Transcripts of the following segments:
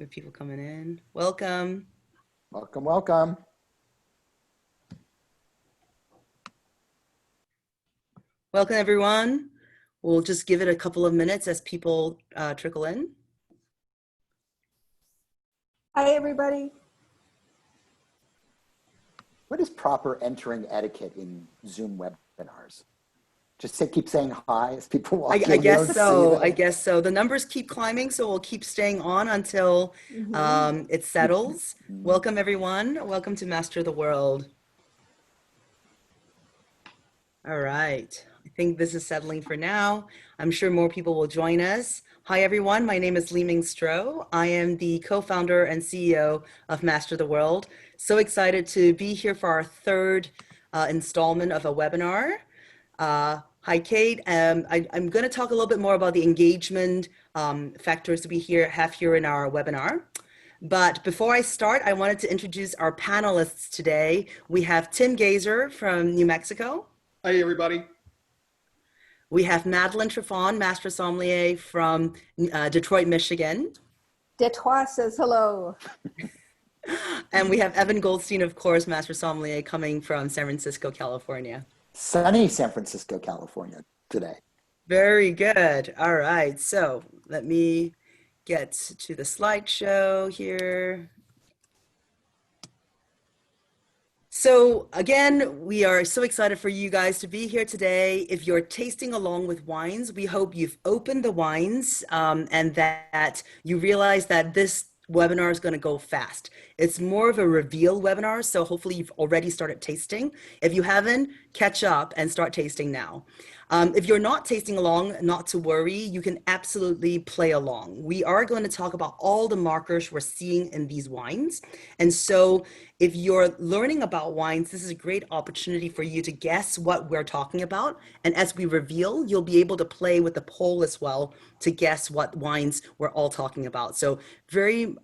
We have people coming in. Welcome. Welcome, welcome. Welcome, everyone. We'll just give it a couple of minutes as people trickle in. Hi, everybody. What is proper entering etiquette in Zoom webinars? Just keep saying hi as people walk in. I guess so. I guess so. The numbers keep climbing, so we'll keep staying on until it settles. Welcome, everyone. Welcome to Master the World. All right. I think this is settling for now. I'm sure more people will join us. Hi, everyone. My name is Li-Ming Stroh. I am the co-founder and CEO of Master the World. So excited to be here for our third installment of a webinar. Hi, Kate. I'm going to talk a little bit more about the engagement factors we have here in our webinar. But before I start, I wanted to introduce our panelists today. We have Tim Gaiser from New Mexico. Hi, everybody. We have Madeline Triffon, Master Sommelier from Detroit, Michigan. Detroit says hello. And we have Evan Goldstein, of course, Master Sommelier, coming from San Francisco, California. Sunny San Francisco, California today. Very good. All right. So let me get to the slideshow here. So again, we are so excited for you guys to be here today. If you're tasting along with wines, we hope you've opened the wines and that you realize that this webinar is going to go fast. It's more of a reveal webinar, so hopefully you've already started tasting. If you haven't, catch up and start tasting now. If you're not tasting along, not to worry, you can absolutely play along. We are going to talk about all the markers we're seeing in these wines. And so if you're learning about wines, this is a great opportunity for you to guess what we're talking about. And as we reveal, you'll be able to play with the poll as well to guess what wines we're all talking about. So very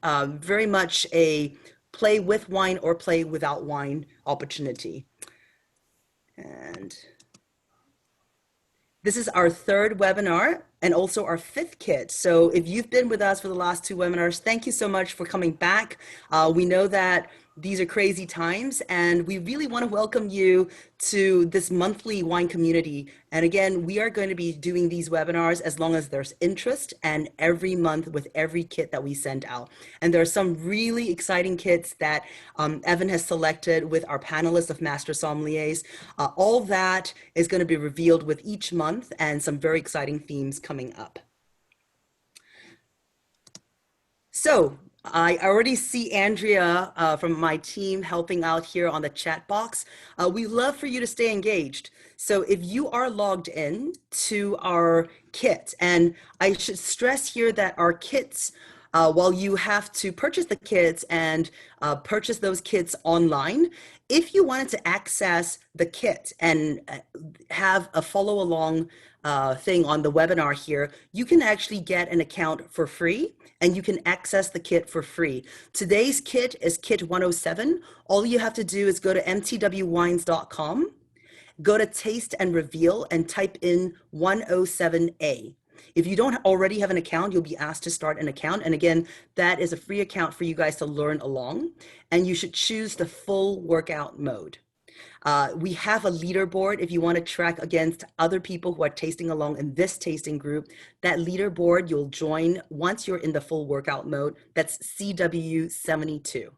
much a play with wine or play without wine opportunity. And this is our third webinar and also our fifth kit. So if you've been with us for the last two webinars, thank you so much for coming back. We know that these are crazy times and we really want to welcome you to this monthly wine community. And again, we are going to be doing these webinars as long as there's interest and every month with every kit that we send out. And there are some really exciting kits that Evan has selected with our panelists of Master Sommeliers. All that is going to be revealed with each month and some very exciting themes coming up. So I already see Andrea from my team helping out here on the chat box. We love for you to stay engaged. So if you are logged in to our kit, and I should stress here that our kits, while you have to purchase the kits and purchase those kits online, if you wanted to access the kit and have a follow along thing on the webinar here, you can actually get an account for free and you can access the kit for free. Today's kit is kit 107. All you have to do is go to mtwwines.com, go to taste and reveal and type in 107A. If you don't already have an account, you'll be asked to start an account. And again, that is a free account for you guys to learn along. And you should choose the full workout mode. We have a leaderboard if you want to track against other people who are tasting along in this tasting group. That leaderboard you'll join once you're in the full workout mode. That's CW72.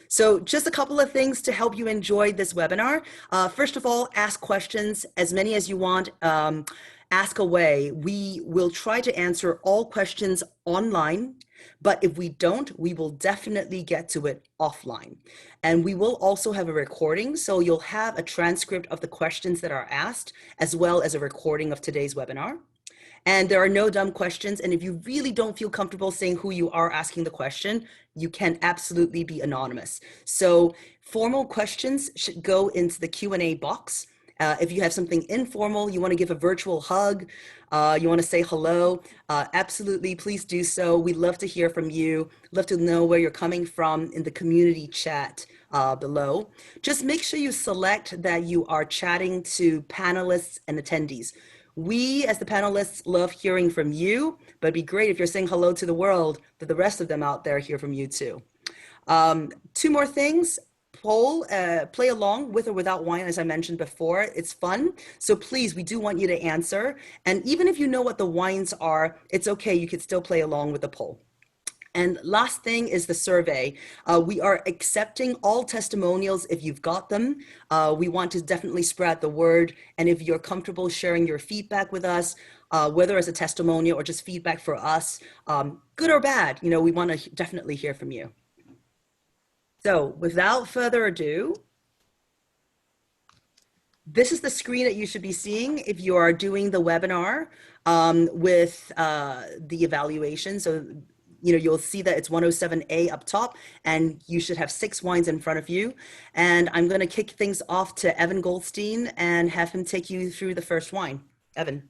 So just a couple of things to help you enjoy this webinar. First of all, ask questions, as many as you want. Ask away. We will try to answer all questions online, but if we don't, we will definitely get to it offline. And we will also have a recording, so you'll have a transcript of the questions that are asked, as well as a recording of today's webinar. And there are no dumb questions, and if you really don't feel comfortable saying who you are asking the question, you can absolutely be anonymous. So formal questions should go into the Q&A box. If you have something informal, you want to give a virtual hug, you want to say hello, absolutely, please do so. We'd love to hear from you, love to know where you're coming from in the community chat below. Just make sure you select that you are chatting to panelists and attendees. We, as the panelists, love hearing from you, but it'd be great if you're saying hello to the world, that the rest of them out there hear from you too. Two more things. Play along with or without wine, as I mentioned before. It's fun. So please, we do want you to answer. And even if you know what the wines are, it's okay. You could still play along with the poll. And last thing is the survey. We are accepting all testimonials if you've got them. We want to definitely spread the word. And if you're comfortable sharing your feedback with us, whether as a testimonial or just feedback for us, good or bad, we want to definitely hear from you. So without further ado, this is the screen that you should be seeing if you are doing the webinar with the evaluation. So, you'll see that it's 107A up top, and you should have 6 wines in front of you. And I'm going to kick things off to Evan Goldstein and have him take you through the first wine. Evan.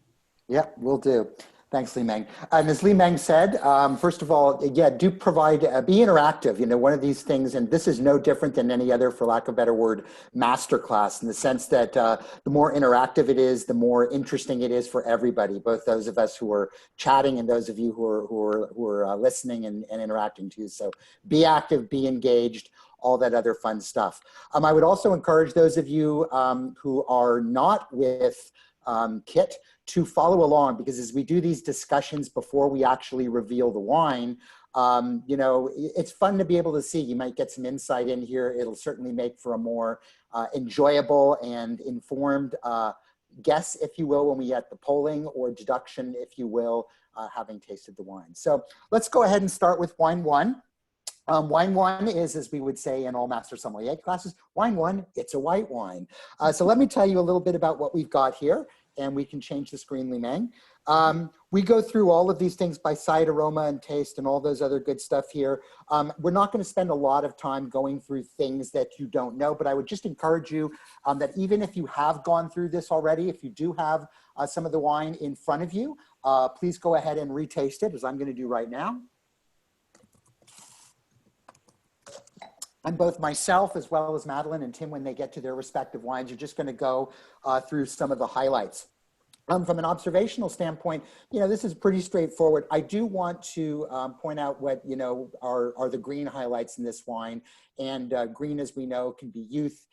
Yeah, will do. Thanks, Li Meng. And as Li Meng said, first of all, yeah, do provide, be interactive. One of these things, and this is no different than any other, for lack of a better word, masterclass, in the sense that the more interactive it is, the more interesting it is for everybody, both those of us who are chatting and those of you who are listening and interacting too. So be active, be engaged, all that other fun stuff. I would also encourage those of you who are not with Kit to follow along, because as we do these discussions before we actually reveal the wine, it's fun to be able to see. You might get some insight in here. It'll certainly make for a more enjoyable and informed guess, if you will, when we get the polling, or deduction, if you will, having tasted the wine. So let's go ahead and start with wine one. Wine one is, as we would say in all master sommelier classes, wine one, it's a white wine. So let me tell you a little bit about what we've got here, and we can change the screen, Li Meng. We go through all of these things by sight, aroma, and taste, and all those other good stuff here. We're not going to spend a lot of time going through things that you don't know, but I would just encourage you that even if you have gone through this already, if you do have some of the wine in front of you, please go ahead and retaste it, as I'm going to do right now. And both myself, as well as Madeline and Tim, when they get to their respective wines, are just going to go through some of the highlights. From an observational standpoint, this is pretty straightforward. I do want to point out what, are the green highlights in this wine. And green, as we know, can be youth.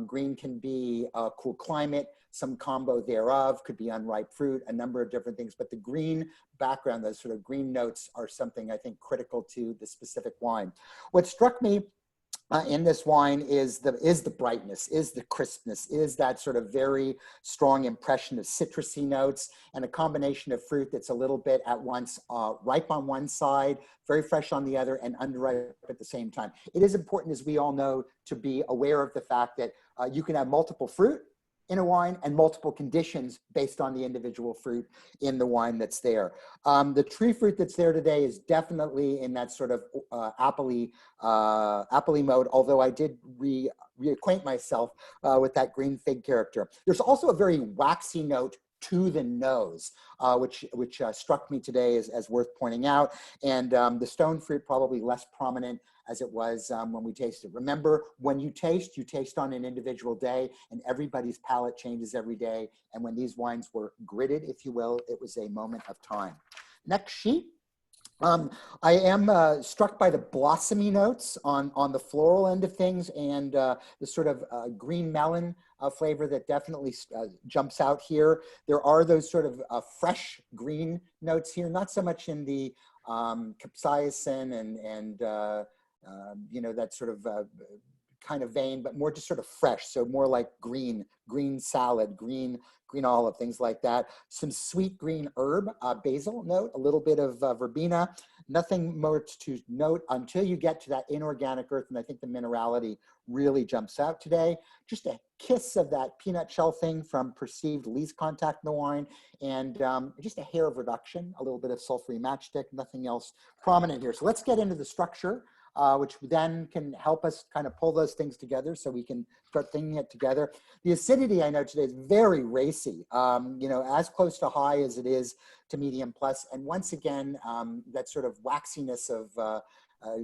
Green can be a cool climate, some combo thereof, could be unripe fruit, a number of different things. But the green background, those sort of green notes, are something I think critical to the specific wine. What struck me in this wine is the brightness, is the crispness, is that sort of very strong impression of citrusy notes, and a combination of fruit that's a little bit at once ripe on one side, very fresh on the other, and underripe at the same time. It is important, as we all know, to be aware of the fact that you can have multiple fruit in a wine and multiple conditions based on the individual fruit in the wine that's there. The tree fruit that's there today is definitely in that sort of appley mode, although I did reacquaint myself with that green fig character. There's also a very waxy note to the nose, which struck me today as worth pointing out. And the stone fruit probably less prominent as it was when we tasted. Remember, when you taste on an individual day, and everybody's palate changes every day. And when these wines were gridded, if you will, it was a moment of time. Next sheet. I am struck by the blossomy notes on the floral end of things, and the sort of green melon flavor that definitely jumps out here. There are those sort of fresh green notes here, not so much in the capsaicin and that sort of kind of vein, but more just sort of fresh. So more like green salad, green olive, things like that. Some sweet green herb, basil note, a little bit of verbena. Nothing more to note until you get to that inorganic earth, and I think the minerality really jumps out today. Just a kiss of that peanut shell thing from perceived least contact in the wine, and just a hair of reduction, a little bit of sulfury matchstick, nothing else prominent here. So let's get into the structure, which then can help us kind of pull those things together so we can start thinking it together. The acidity, I know today, is very racy, as close to high as it is to medium plus. And once again, that sort of waxiness of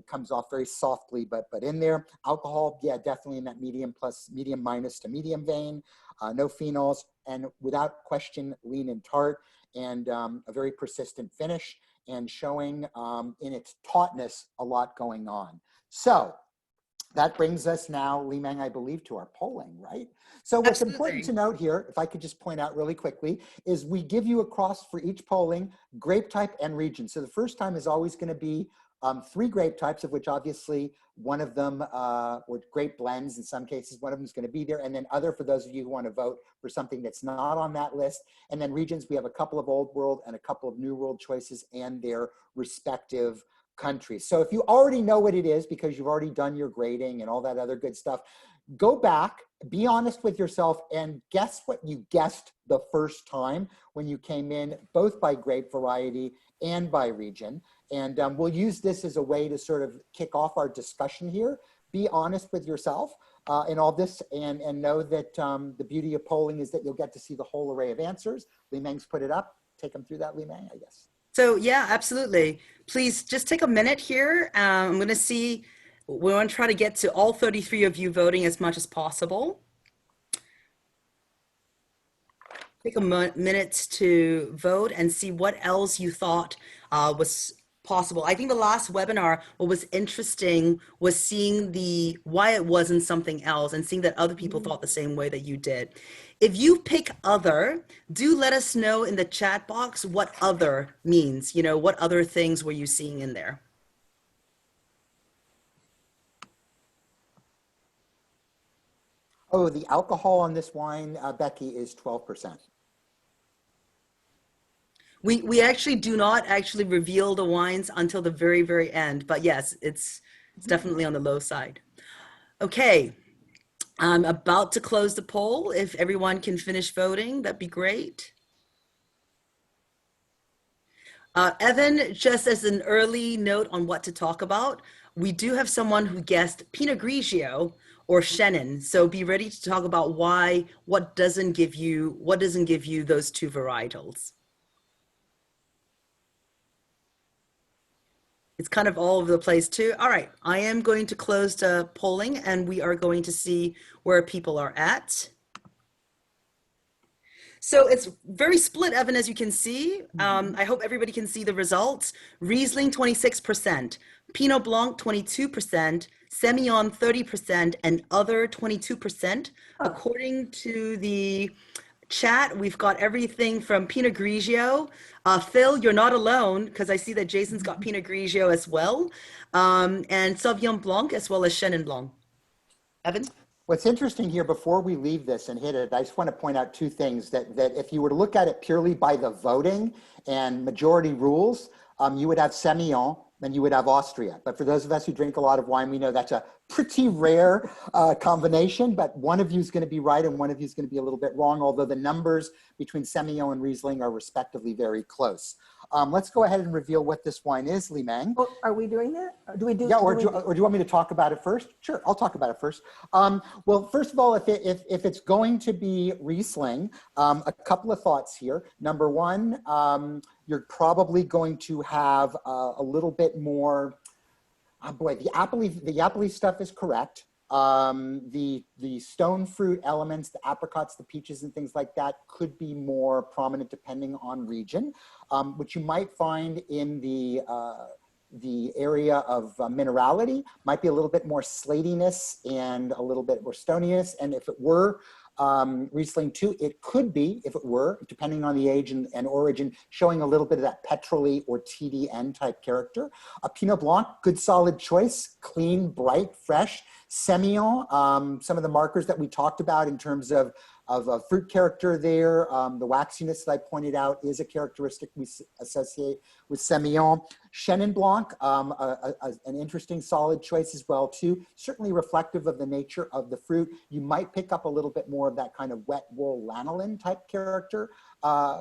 comes off very softly, but in there. Alcohol, yeah, definitely in that medium plus, medium minus to medium vein. no phenols, and without question, lean and tart, and a very persistent finish, and showing in its tautness a lot going on. So that brings us now, Li Meng, I believe, to our polling, right? So what's important to note here, if I could just point out really quickly, is we give you across for each polling grape type and region. So the first time is always going to be 3 grape types, of which obviously one of them, or grape blends in some cases, one of them is going to be there, and then other for those of you who want to vote for something that's not on that list. And then regions, we have a couple of Old World and a couple of New World choices and their respective countries. So if you already know what it is because you've already done your grading and all that other good stuff, go back, be honest with yourself, and guess what you guessed the first time when you came in, both by grape variety and by region. And we'll use this as a way to sort of kick off our discussion here. Be honest with yourself in all this, and know that the beauty of polling is that you'll get to see the whole array of answers. Li Meng's put it up. Take them through that, Li Meng, I guess. So yeah, absolutely. Please just take a minute here. I'm going to see, we want to try to get to all 33 of you voting as much as possible. Take a minute to vote and see what else you thought was possible. I think the last webinar, what was interesting was seeing why it wasn't something else and seeing that other people thought the same way that you did. If you pick other, do let us know in the chat box what other means. You know, what other things were you seeing in there? Oh, the alcohol on this wine, Becky, is 12%. We actually do not actually reveal the wines until the very, very end. But yes, it's definitely on the low side. Okay, I'm about to close the poll. If everyone can finish voting, that'd be great. Evan, just as an early note on what to talk about, we do have someone who guessed Pinot Grigio or Chenin. So be ready to talk about what doesn't give you those two varietals. It's kind of all over the place too. All right, I am going to close the polling and we are going to see where people are at. So it's very split, Evan, as you can see. I hope everybody can see the results. Riesling, 26%, Pinot Blanc, 22%, Semion, 30%, and other 22%. Oh. According to the chat, we've got everything from Pinot Grigio. Phil, you're not alone because I see that Jason's got Pinot Grigio as well, and Sauvignon Blanc as well as Chenin Blanc. Evan? What's interesting here, before we leave this and hit it, I just want to point out 2 things that if you were to look at it purely by the voting and majority rules, you would have Semion and you would have Austria. But for those of us who drink a lot of wine, we know that's a pretty rare combination, but one of you is going to be right and one of you is going to be a little bit wrong, although the numbers between Semion and Riesling are respectively very close. Let's go ahead and reveal what this wine is, Li Meng. Oh, are we doing that? Or do we do? Yeah, or do you want me to talk about it first? Sure, I'll talk about it first. Well, first of all, if it's going to be Riesling, a couple of thoughts here. Number one, you're probably going to have a little bit more. Oh boy, the appley stuff is correct. The stone fruit elements, the apricots, the peaches, and things like that could be more prominent depending on region. What you might find in the area of minerality might be a little bit more slatiness and a little bit more stoniness. And if it were Riesling 2, it could be, if it were, depending on the age and origin, showing a little bit of that petrol-y or TDN type character. A Pinot Blanc, good solid choice, clean, bright, fresh. Semion, some of the markers that we talked about in terms of fruit character there, the waxiness that I pointed out is a characteristic we associate with Semion. Chenin Blanc, an interesting solid choice as well too, certainly reflective of the nature of the fruit. You might pick up a little bit more of that kind of wet wool lanolin type character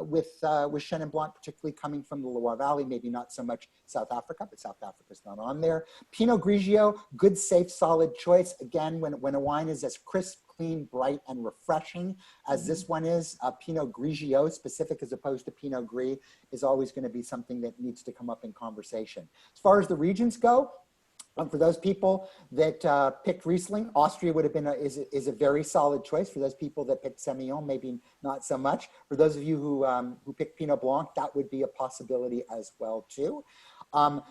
with Chenin Blanc, particularly coming from the Loire Valley, maybe not so much South Africa, but South Africa's not on there. Pinot Grigio, good, safe, solid choice. Again, when a wine is as crisp, clean, bright, and refreshing as this one is, Pinot Grigio specific as opposed to Pinot Gris is always going to be something that needs to come up in conversation. As far as the regions go, For those people that picked Riesling, Austria would have been is a very solid choice. For those people that picked Semion, maybe not so much. For those of you who picked Pinot Blanc, that would be a possibility as well too.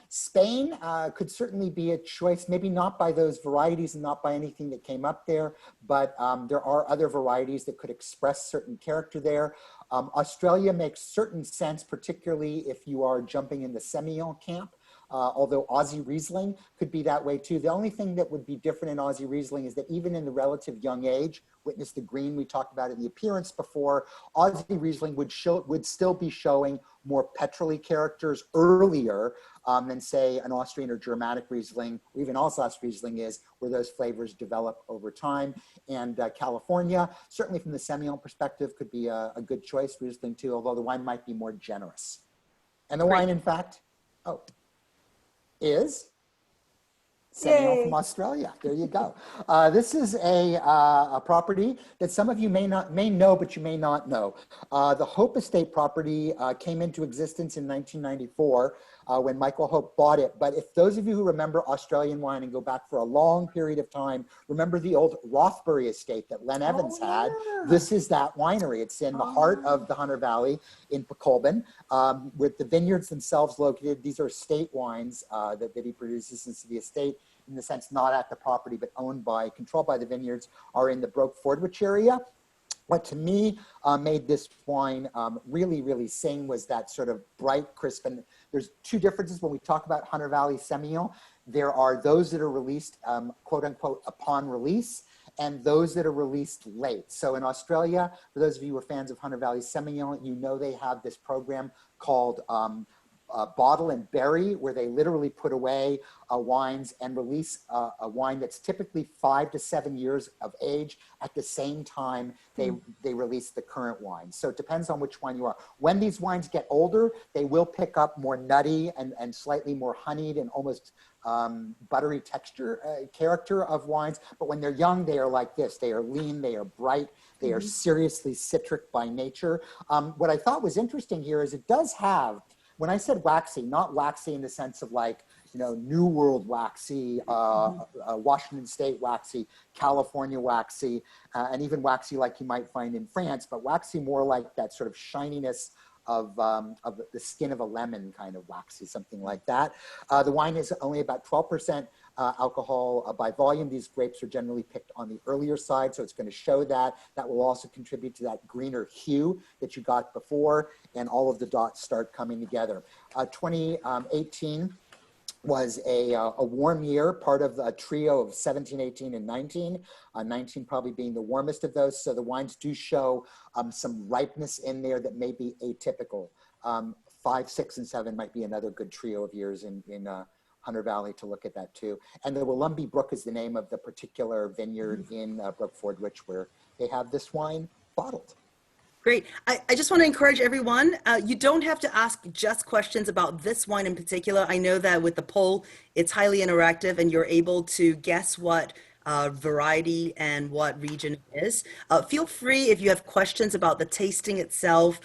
Spain could certainly be a choice, maybe not by those varieties and not by anything that came up there, but there are other varieties that could express certain character there. Australia makes certain sense, particularly if you are jumping in the Semion camp. Although Aussie Riesling could be that way too. The only thing that would be different in Aussie Riesling is that even in the relative young age, witness the green we talked about in the appearance before, Aussie Riesling would still be showing more petrol-y characters earlier than say an Austrian or Germanic Riesling, or even Alsace Riesling is, where those flavors develop over time. And California, certainly from the Semion perspective, could be a good choice, Riesling too, although the wine might be more generous. And the wine, in fact, is Semion from Australia. There you go. This is a property that some of you may know, but you may not know. The Hope Estate property came into existence in 1994 when Michael Hope bought it. But if those of you who remember Australian wine and go back for a long period of time, remember the old Rothbury estate that Len Evans had. This is that winery. It's in the heart of the Hunter Valley in Pecolbin, with the vineyards themselves located. These are estate wines that he produces, since the estate, in the sense not at the property, but controlled by the vineyards, are in the Broke-Fordwich area. What to me made this wine really, really sing was that sort of bright, crisp, and there's two differences when we talk about Hunter Valley Semion. There are those that are released, quote unquote, upon release, and those that are released late. So in Australia, for those of you who are fans of Hunter Valley Semion, you know they have this program called Bottle and Berry, where they literally put away wines and release a wine that's typically 5 to 7 years of age at the same time they release the current wine. So it depends on which wine you are. When these wines get older, they will pick up more nutty and slightly more honeyed and almost buttery texture character of wines. But when they're young, they are like this. They are lean, they are bright, they are seriously citric by nature. What I thought was interesting here is it does have, when I said waxy, not waxy in the sense of like, you know, New World waxy, Washington State waxy, California waxy, and even waxy like you might find in France, but waxy more like that sort of shininess of the skin of a lemon kind of waxy, something like that. The wine is only about 12% alcohol by volume. These grapes are generally picked on the earlier side, so it's going to show that. That will also contribute to that greener hue that you got before, and all of the dots start coming together. 2018 was a warm year, part of a trio of 17, 18, and 19. 19 probably being the warmest of those. So the wines do show some ripeness in there that may be atypical. 5, 6, and 7 might be another good trio of years in Hunter Valley to look at that too. And the Willumbie Brook is the name of the particular vineyard in Broke-Fordwich where they have this wine bottled. Great. I just want to encourage everyone, you don't have to ask just questions about this wine in particular. I know that with the poll, it's highly interactive and you're able to guess what variety and what region it is. Feel free if you have questions about the tasting itself,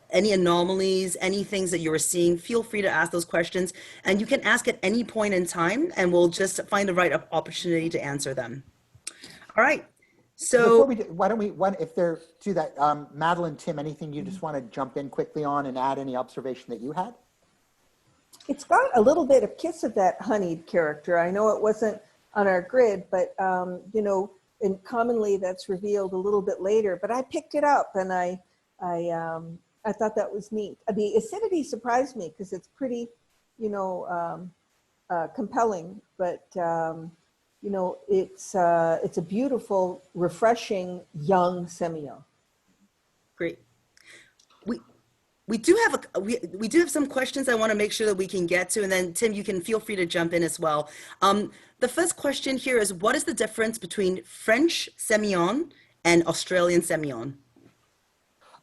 any anomalies, any things that you were seeing, feel free to ask those questions. And you can ask at any point in time and we'll just find the right opportunity to answer them. All right. So before we do, why don't we, if they're to that, Madeline, Tim, anything you just want to jump in quickly on and add any observation that you had? It's got a little bit of kiss of that honeyed character. I know it wasn't on our grid, but you know, and commonly that's revealed a little bit later, but I picked it up and I thought that was neat. The acidity surprised me because it's pretty, you know, compelling, but you know, it's a beautiful, refreshing, young Semion. Great. We do have some questions I want to make sure that we can get to, and then Tim, you can feel free to jump in as well. The first question here is, what is the difference between French Semion and Australian Semion?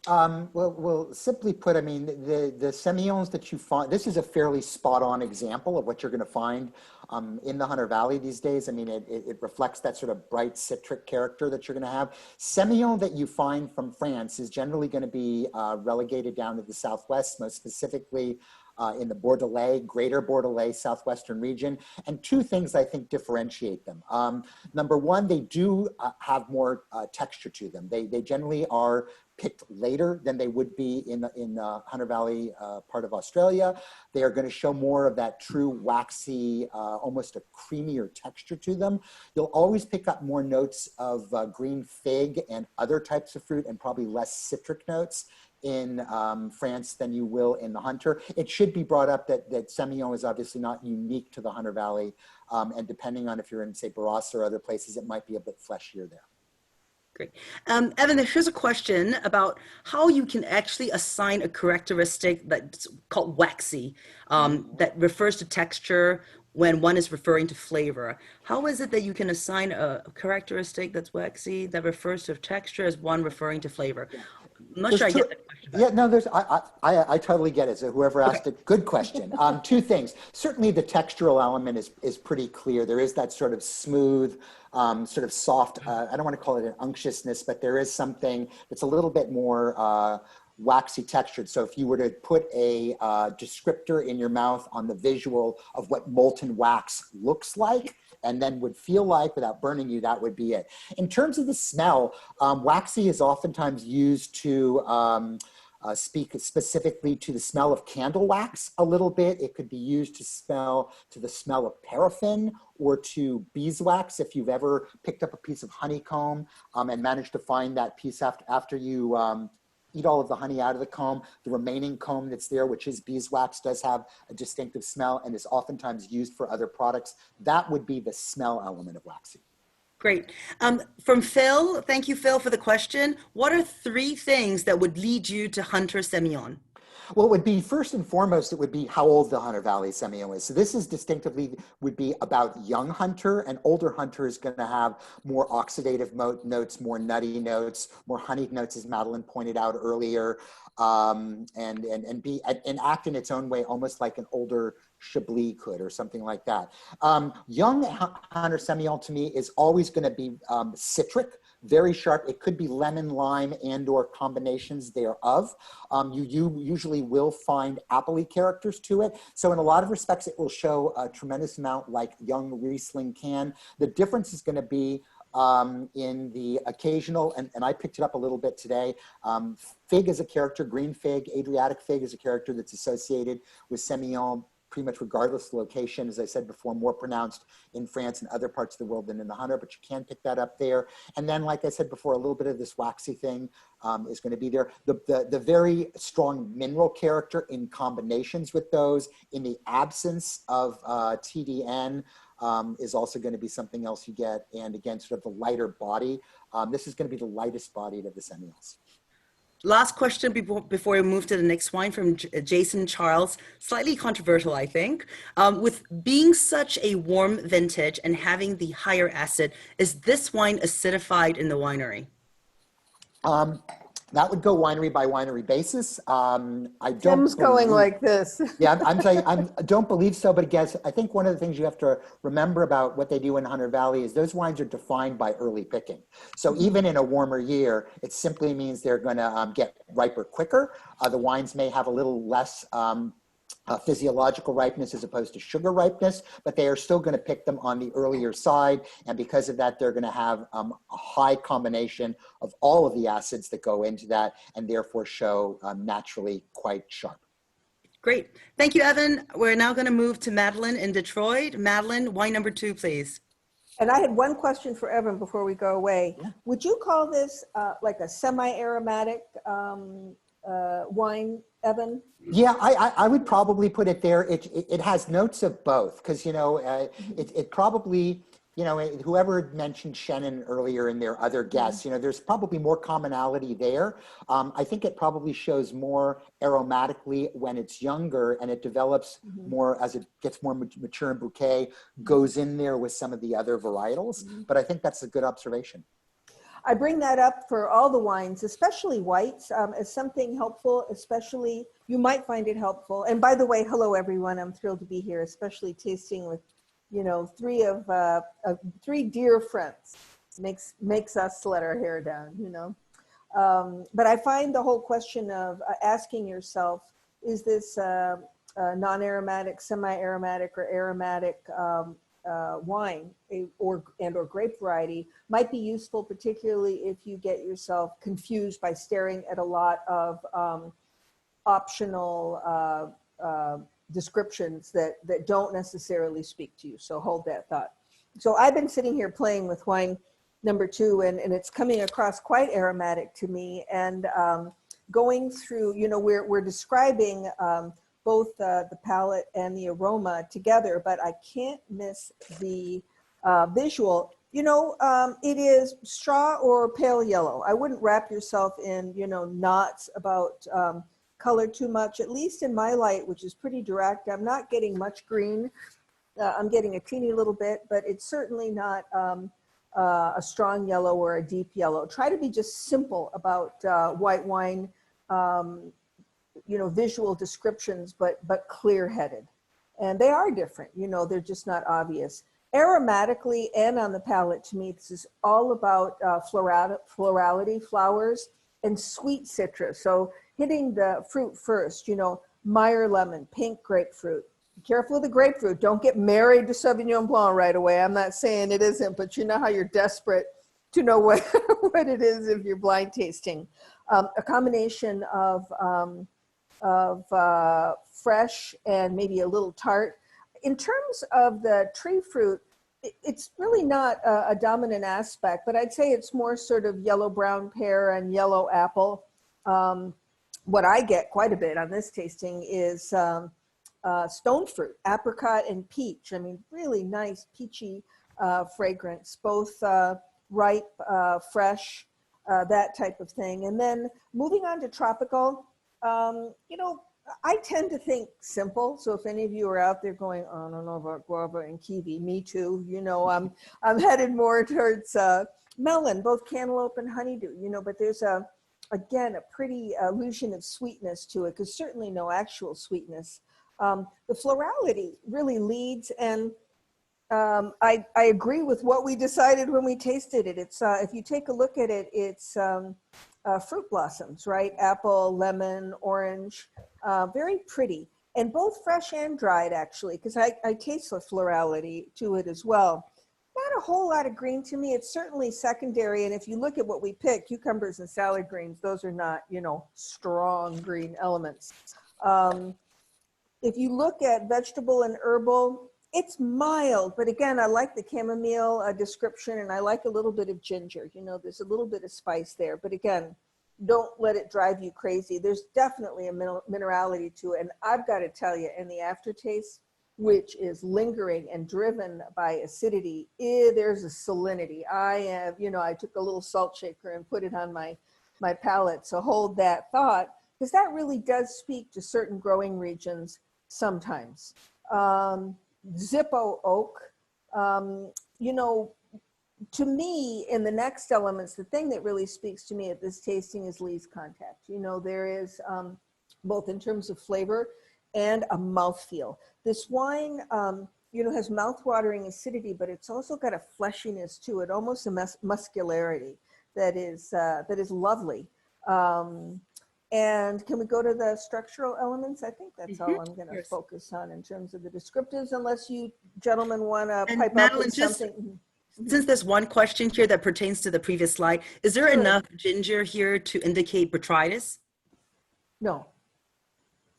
Well, simply put, I mean, the Semions that you find, this is a fairly spot on example of what you're going to find in the Hunter Valley these days. I mean, it reflects that sort of bright citric character that you're going to have. Semion that you find from France is generally going to be relegated down to the Southwest, most specifically in the Bordelais, greater Bordelais, southwestern region. And two things I think differentiate them. Number one, they do have more texture to them. They generally are picked later than they would be in the Hunter Valley part of Australia. They are going to show more of that true waxy, almost a creamier texture to them. You'll always pick up more notes of green fig and other types of fruit, and probably less citric notes in France than you will in the Hunter. It should be brought up that Semion is obviously not unique to the Hunter Valley, and depending on if you're in, say, Barossa or other places, it might be a bit fleshier there. Great. Evan, here's a question about how you can actually assign a characteristic that's called waxy, that refers to texture when one is referring to flavor. How is it that you can assign a characteristic that's waxy that refers to texture as one referring to flavor? I'm not sure I get that question. Yeah, no, I totally get it. So whoever asked it, good question. Two things. Certainly the textural element is pretty clear. There is that sort of smooth, sort of soft, I don't want to call it an unctuousness, but there is something that's a little bit more waxy textured. So if you were to put a descriptor in your mouth on the visual of what molten wax looks like, and then would feel like without burning you, that would be it. In terms of the smell, waxy is oftentimes used to speak specifically to the smell of candle wax a little bit. It could be used to the smell of paraffin or to beeswax. If you've ever picked up a piece of honeycomb and managed to find that piece after you eat all of the honey out of the comb, the remaining comb that's there, which is beeswax, does have a distinctive smell and is oftentimes used for other products. That would be the smell element of waxy. Great. From Phil, thank you, Phil, for the question. What are 3 things that would lead you to Hunter Semion? Well, it would be, first and foremost, it would be how old the Hunter Valley Semion is. So this is distinctively would be about young Hunter, and older Hunter is going to have more oxidative notes, more nutty notes, more honeyed notes, as Madeline pointed out earlier, and act in its own way, almost like an older Chablis could, or something like that. Young Hunter Semion to me is always going to be citric, very sharp. It could be lemon, lime, and or combinations thereof. You usually will find appley characters to it. So in a lot of respects, it will show a tremendous amount like young Riesling can. The difference is going to be in the occasional, and I picked it up a little bit today, fig is a character, green fig, Adriatic fig is a character that's associated with Semion pretty much regardless of location. As I said before, more pronounced in France and other parts of the world than in the Hunter, but you can pick that up there. And then, like I said before, a little bit of this waxy thing is going to be there. The very strong mineral character in combinations with those, in the absence of TDN, is also going to be something else you get. And again, sort of the lighter body. This is going to be the lightest bodied of the Semions. Last question before we move to the next wine from Jason Charles, slightly controversial, I think. With being such a warm vintage and having the higher acid, is this wine acidified in the winery? That would go winery by winery basis. Tim's going like this. Yeah, I'm telling you, I don't believe so, but I think one of the things you have to remember about what they do in Hunter Valley is those wines are defined by early picking. So even in a warmer year, it simply means they're going to get riper quicker. The wines may have a little less physiological ripeness as opposed to sugar ripeness, but they are still going to pick them on the earlier side. And because of that, they're going to have a high combination of all of the acids that go into that and therefore show naturally quite sharp. Great. Thank you, Evan. We're now going to move to Madeline in Detroit. Madeline, wine number 2, please. And I had one question for Evan before we go away. Yeah. Would you call this like a semi-aromatic wine, Evan? Yeah, I would probably put it there. It has notes of both because, you know, it probably, you know, whoever mentioned Shannon earlier in their other guests, you know, there's probably more commonality there. I think it probably shows more aromatically when it's younger and it develops more as it gets more mature and bouquet, goes in there with some of the other varietals. But I think that's a good observation. I bring that up for all the wines, especially whites, as something helpful, especially, you might find it helpful. And by the way, hello everyone, I'm thrilled to be here, especially tasting with, you know, three dear friends. Makes us let our hair down, you know. But I find the whole question of asking yourself, is this non-aromatic, semi-aromatic, or aromatic wine or grape variety might be useful, particularly if you get yourself confused by staring at a lot of optional descriptions that don't necessarily speak to you. So hold that thought. So I've been sitting here playing with wine number 2, and it's coming across quite aromatic to me. And going through, you know, we're describing both the palate and the aroma together, but I can't miss the visual. You know, it is straw or pale yellow. I wouldn't wrap yourself in, you know, knots about color too much, at least in my light, which is pretty direct. I'm not getting much green. I'm getting a teeny little bit, but it's certainly not a strong yellow or a deep yellow. Try to be just simple about white wine, you know, visual descriptions, but clear-headed. And they are different, you know, they're just not obvious. Aromatically and on the palate, to me, this is all about florality, flowers, and sweet citrus. So hitting the fruit first, you know, Meyer lemon, pink grapefruit. Be careful of the grapefruit. Don't get married to Sauvignon Blanc right away. I'm not saying it isn't, but you know how you're desperate to know what, what it is if you're blind tasting. A combination of fresh and maybe a little tart. In terms of the tree fruit, it's really not a dominant aspect, but I'd say it's more sort of yellow-brown pear and yellow apple. What I get quite a bit on this tasting is stone fruit, apricot and peach. I mean, really nice peachy fragrance, both ripe, fresh, that type of thing. And then moving on to tropical, you know, I tend to think simple. So if any of you are out there going, oh, I don't know about guava and kiwi, me too. You know, I'm headed more towards melon, both cantaloupe and honeydew. You know, but there's again a pretty illusion of sweetness to it, because certainly no actual sweetness. The florality really leads, and I agree with what we decided when we tasted it. It's if you take a look at it, it's fruit blossoms, right? Apple, lemon, orange, very pretty, and both fresh and dried, actually, because I taste the florality to it as well. Not a whole lot of green to me. It's certainly secondary, and if you look at what we picked, cucumbers and salad greens, those are not, you know, strong green elements. If you look at vegetable and herbal, it's mild, but again, I like the chamomile description, and I like a little bit of ginger. You know, there's a little bit of spice there, but again, don't let it drive you crazy. There's definitely a minerality to it, and I've got to tell you, in the aftertaste, which is lingering and driven by acidity, there's a salinity. You know, I took a little salt shaker and put it on my palate, so hold that thought, because that really does speak to certain growing regions sometimes. Zippo oak, you know, to me, in the next elements, the thing that really speaks to me at this tasting is lees contact. You know, there is both in terms of flavor and a mouthfeel. This wine, you know, has mouthwatering acidity, but it's also got a fleshiness to it, almost a muscularity that is lovely. And can we go to the structural elements? I think that's all I'm going to focus on in terms of the descriptives, unless you gentlemen want to pipe Madeline, up with something. Since there's one question here that pertains to the previous slide, is there enough ginger here to indicate botrytis? No.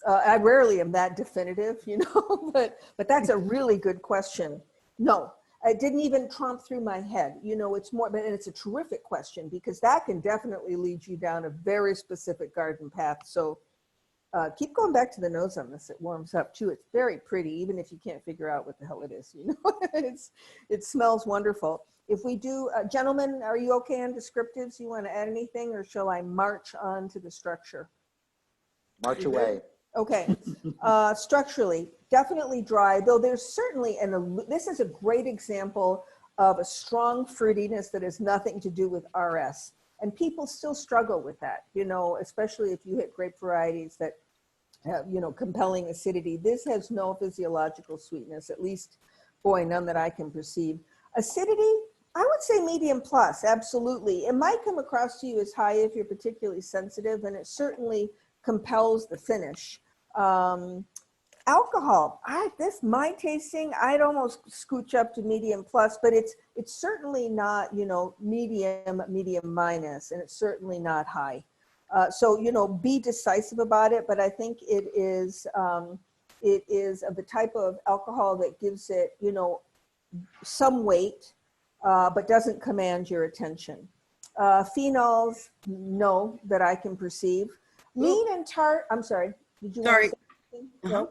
I rarely am that definitive, you know, but that's a really good question. No, it didn't even tromp through my head. You know, it's more, and it's a terrific question, because that can definitely lead you down a very specific garden path. So keep going back to the nose on this. It warms up too. It's very pretty, even if you can't figure out what the hell it is, you know. It smells wonderful. If we do, gentlemen, are you okay on descriptives? You want to add anything, or shall I march on to the structure? March away. Okay, structurally, definitely dry, though there's certainly, this is a great example of a strong fruitiness that has nothing to do with RS. And people still struggle with that, you know, especially if you hit grape varieties that have, you know, compelling acidity. This has no physiological sweetness, at least, boy, none that I can perceive. Acidity, I would say medium plus, absolutely. It might come across to you as high if you're particularly sensitive, and it certainly compels the finish. Alcohol, my tasting, I'd almost scooch up to medium plus, but it's certainly not, medium minus, and it's certainly not high. So, be decisive about it, but I think it is of the type of alcohol that gives it, some weight, but doesn't command your attention. Phenols, no, that I can perceive. Lean and tart, I'm sorry, did you want to say something? No?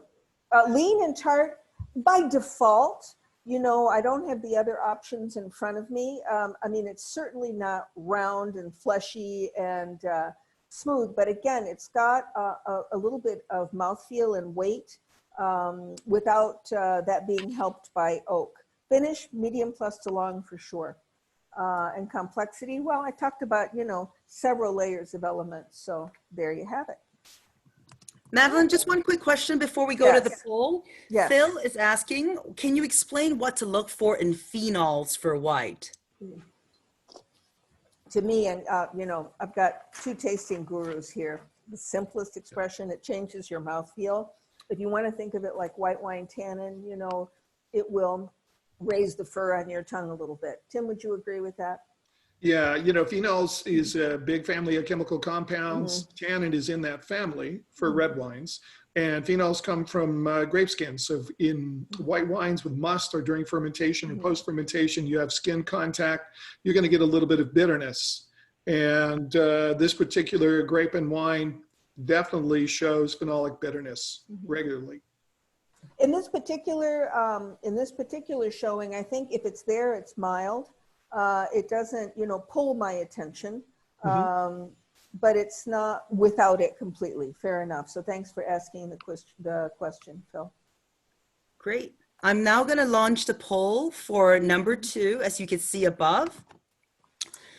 Lean and tart, by default, I don't have the other options in front of me. I mean, it's certainly not round and fleshy and smooth, but again, it's got a little bit of mouthfeel and weight without that being helped by oak. Finish, medium plus to long for sure. And complexity, well, I talked about, several layers of elements, so there you have it. Madeline, just one quick question before we go to the poll. Yes. Phil is asking, can you explain what to look for in phenols for white? To me, and I've got two tasting gurus here. The simplest expression, it changes your mouthfeel. If you want to think of it like white wine tannin, it will raise the fur on your tongue a little bit. Tim, would you agree with that? Yeah, phenols is a big family of chemical compounds. Tannin is in that family for red wines. And phenols come from grape skins. So in white wines with must or during fermentation or post-fermentation, you have skin contact, you're going to get a little bit of bitterness. And this particular grape and wine definitely shows phenolic bitterness regularly. In this particular showing, I think if it's there, it's mild. It doesn't, pull my attention, but it's not without it completely. Fair enough. So thanks for asking the question, Phil. Great. I'm now going to launch the poll for number 2, as you can see above.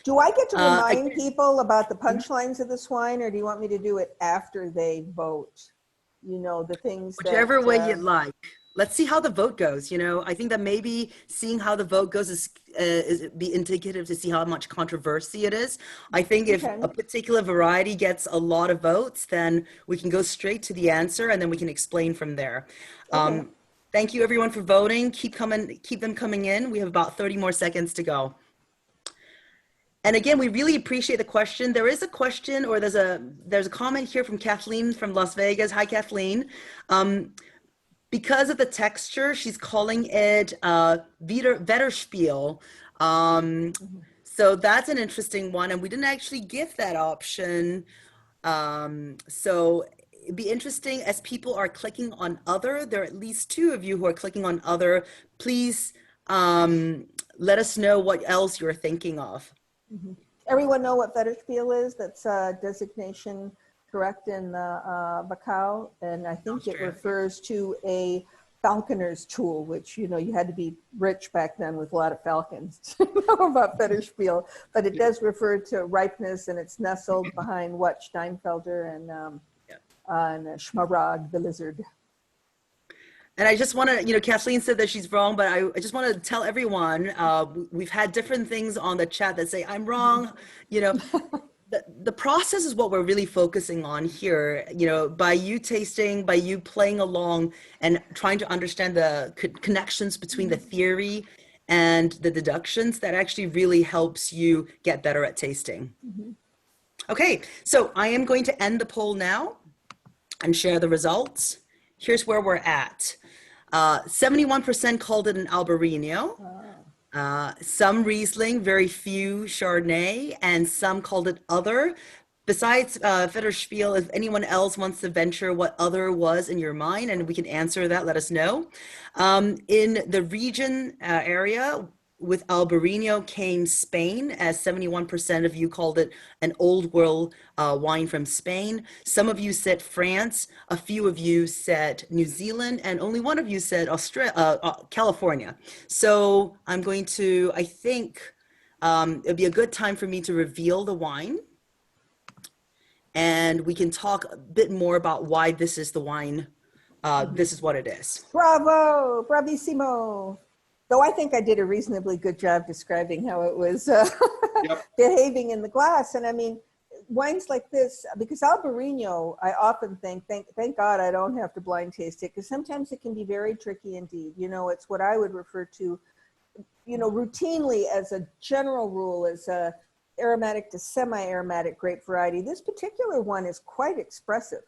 Do I get to remind people about the punchlines of this wine, or do you want me to do it after they vote? The things Whichever way you'd like. Let's see how the vote goes. I think that maybe seeing how the vote goes is be indicative to see how much controversy it is. I think if a particular variety gets a lot of votes, then we can go straight to the answer and then we can explain from there. Thank you everyone for voting. Keep them coming in. We have about 30 more seconds to go. And again, we really appreciate the question. There is a question, or there's a comment here from Kathleen from Las Vegas. Hi, Kathleen. Because of the texture, she's calling it Wetterspiel. So that's an interesting one, and we didn't actually give that option. So it'd be interesting as people are clicking on other. There are at least 2 of you who are clicking on other. Please let us know what else you're thinking of. Everyone know what Wetterspiel is? That's designation correct in Macau, and I think it refers to a falconer's tool, which you had to be rich back then with a lot of falcons to know about Wetterspiel, but it does refer to ripeness, and it's nestled behind what Steinfelder and Schmaragd, the lizard. And I just want to, Kathleen said that she's wrong, but I just want to tell everyone, we've had different things on the chat that say I'm wrong. The process is what we're really focusing on here. By you tasting, by you playing along and trying to understand the connections between the theory and the deductions, that actually really helps you get better at tasting. Okay, so I am going to end the poll now and share the results. Here's where we're at. 71% called it an Albarino. Some Riesling, very few Chardonnay, and some called it other. Besides Wetterspiel, if anyone else wants to venture what other was in your mind, and we can answer that, let us know. In the region area, with Albarino came Spain, as 71% of you called it an old world wine from Spain. Some of you said France, a few of you said New Zealand, and only one of you said California. So I'm going to, I think it'd be a good time for me to reveal the wine. And we can talk a bit more about why this is the wine. This is what it is. Bravo, bravissimo. Though I think I did a reasonably good job describing how it was behaving in the glass. And I mean, wines like this, because Albarino, I often think, thank God I don't have to blind taste it, because sometimes it can be very tricky indeed. You know, it's what I would refer to, you know, routinely as a general rule as a aromatic to semi-aromatic grape variety. This particular one is quite expressive,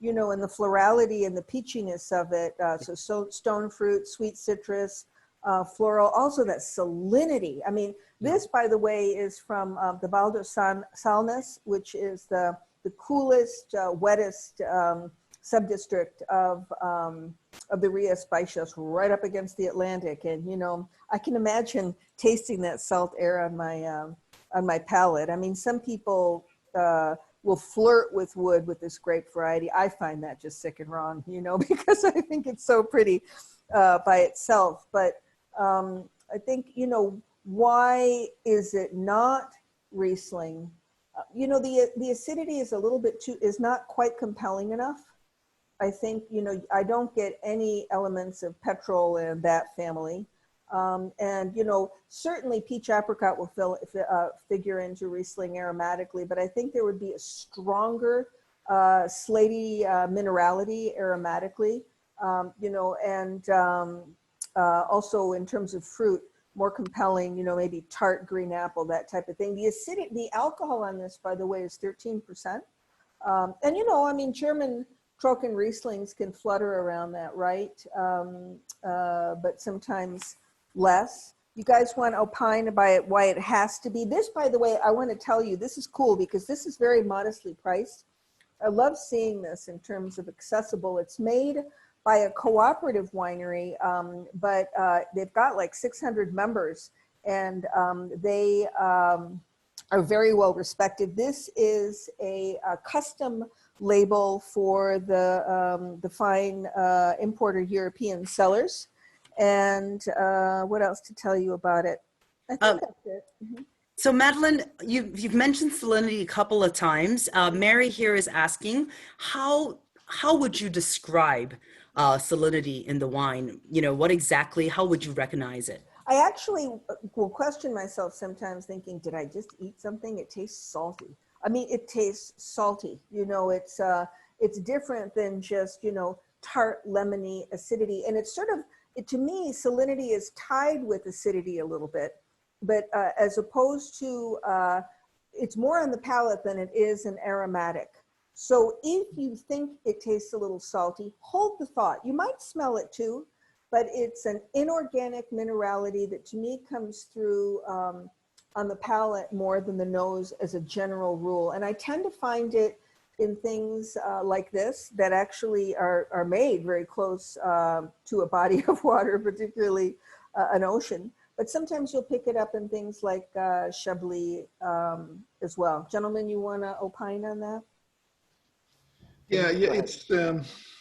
you know, in the florality and the peachiness of it. So stone fruit, sweet citrus, floral, also that salinity. I mean, this, by the way, is from the Val de Salnes, which is the coolest, wettest subdistrict of the Rías Baixas, right up against the Atlantic. And, you know, I can imagine tasting that salt air on my palate. I mean, some people will flirt with wood with this grape variety. I find that just sick and wrong, you know, because I think it's so pretty by itself. But I think, you know, why is it not Riesling? You know, the acidity is a little bit is not quite compelling enough. I think, you know, I don't get any elements of petrol in that family. And, you know, certainly peach apricot will figure into Riesling aromatically, but I think there would be a stronger slaty minerality aromatically, you know, and also in terms of fruit, more compelling, you know, maybe tart green apple, that type of thing. The acidity, the alcohol on this, by the way, is 13%. And, you know, I mean, German Trocken Rieslings can flutter around that, right? But sometimes less. You guys want to opine about why it has to be. This, by the way, I want to tell you, this is cool because this is very modestly priced. I love seeing this in terms of accessible. It's made by a cooperative winery, but they've got like 600 members, and they are very well respected. This is a custom label for the fine importer European sellers. And what else to tell you about it? I think that's it. Mm-hmm. So Madeline, you've mentioned salinity a couple of times. Mary here is asking, how would you describe salinity in the wine? You know, how would you recognize it? I actually will question myself sometimes thinking, did I just eat something? It tastes salty. I mean, it tastes salty. You know, it's different than just, you know, tart, lemony, acidity. And it's sort of, to me, salinity is tied with acidity a little bit, but as opposed to, it's more on the palate than it is an aromatic. So if you think it tastes a little salty, hold the thought. You might smell it too, but it's an inorganic minerality that to me comes through on the palate more than the nose as a general rule. And I tend to find it in things like this that actually are made very close to a body of water, particularly an ocean. But sometimes you'll pick it up in things like Chablis as well. Gentlemen, you want to opine on that? Yeah, it's,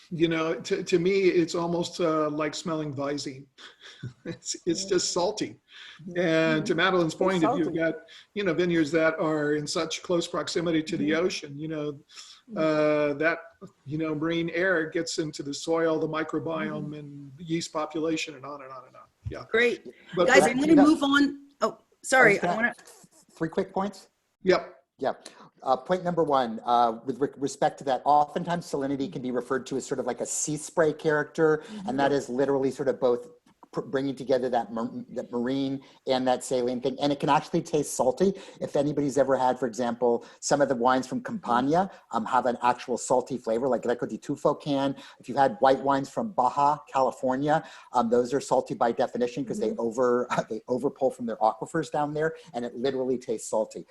you know, to me, it's almost like smelling Visine. It's just salty. And to Madeline's point, if you've got, you know, vineyards that are in such close proximity to the ocean, you know, that, you know, marine air gets into the soil, the microbiome and yeast population and on and on and on. Yeah. Great. But guys, I'm going to move on. Oh, sorry. Three quick points. Yep. Yep. Point number one, with respect to that, oftentimes salinity can be referred to as sort of like a sea spray character, and that is literally sort of both bringing together that marine and that saline thing. And it can actually taste salty. If anybody's ever had, for example, some of the wines from Campania have an actual salty flavor, like Greco di Tufo can. If you've had white wines from Baja, California, those are salty by definition because they overpull from their aquifers down there, and it literally tastes salty.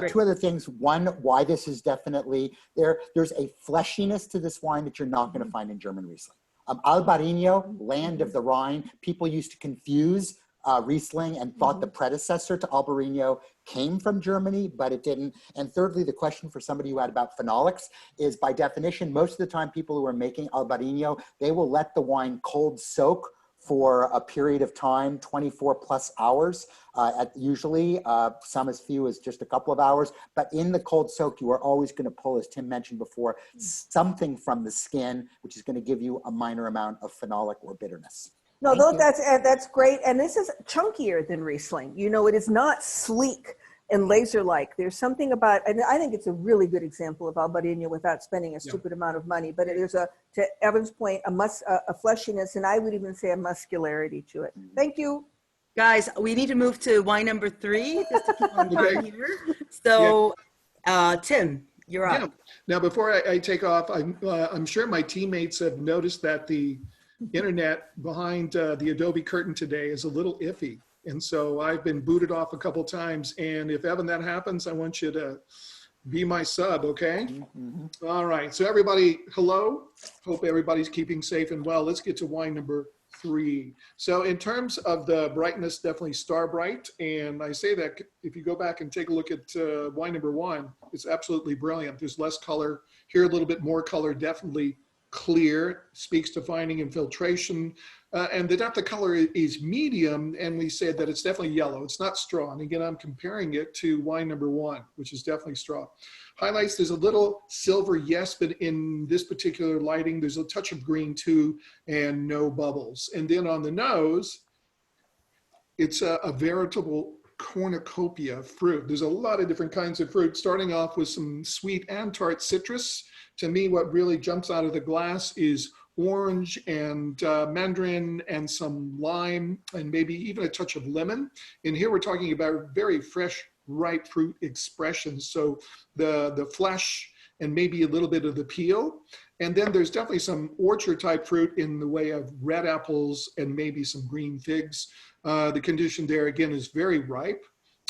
Two other things. One, why this is definitely there. There's a fleshiness to this wine that you're not going to find in German Riesling. Albarino, land of the Rhine, people used to confuse Riesling and thought the predecessor to Albarino came from Germany, but it didn't. And thirdly, the question for somebody who had about phenolics is, by definition, most of the time people who are making Albarino, they will let the wine cold soak for a period of time, 24 plus hours, usually some as few as just a couple of hours. But in the cold soak, you are always going to pull, as Tim mentioned before, something from the skin, which is going to give you a minor amount of phenolic or bitterness. No, that's great. And this is chunkier than Riesling. You know, it is not sleek and laser-like. There's something about, and I think it's a really good example of Albarino without spending a stupid amount of money, but there's to Evan's point, a fleshiness, and I would even say a muscularity to it. Thank you. Guys, we need to move to wine number 3 just to keep on time here. So, Tim, you're up. Yeah. Now, before I take off, I'm sure my teammates have noticed that the internet behind the Adobe curtain today is a little iffy. And so I've been booted off a couple times. And if Evan, that happens, I want you to be my sub, okay? Mm-hmm. All right. So everybody, hello. Hope everybody's keeping safe and well. Let's get to wine number 3. So in terms of the brightness, definitely star bright. And I say that if you go back and take a look at wine number 1, it's absolutely brilliant. There's less color here, a little bit more color, definitely clear, speaks to finding infiltration. And the depth of color is medium, and we said that it's definitely yellow. It's not straw. And again, I'm comparing it to wine number 1, which is definitely straw. Highlights, there's a little silver, yes, but in this particular lighting, there's a touch of green too, and no bubbles. And then on the nose, it's a veritable cornucopia of fruit. There's a lot of different kinds of fruit, starting off with some sweet and tart citrus. To me, what really jumps out of the glass is orange and mandarin and some lime and maybe even a touch of lemon. And here we're talking about very fresh, ripe fruit expressions. So the flesh and maybe a little bit of the peel. And then there's definitely some orchard type fruit in the way of red apples and maybe some green figs. The condition there again is very ripe,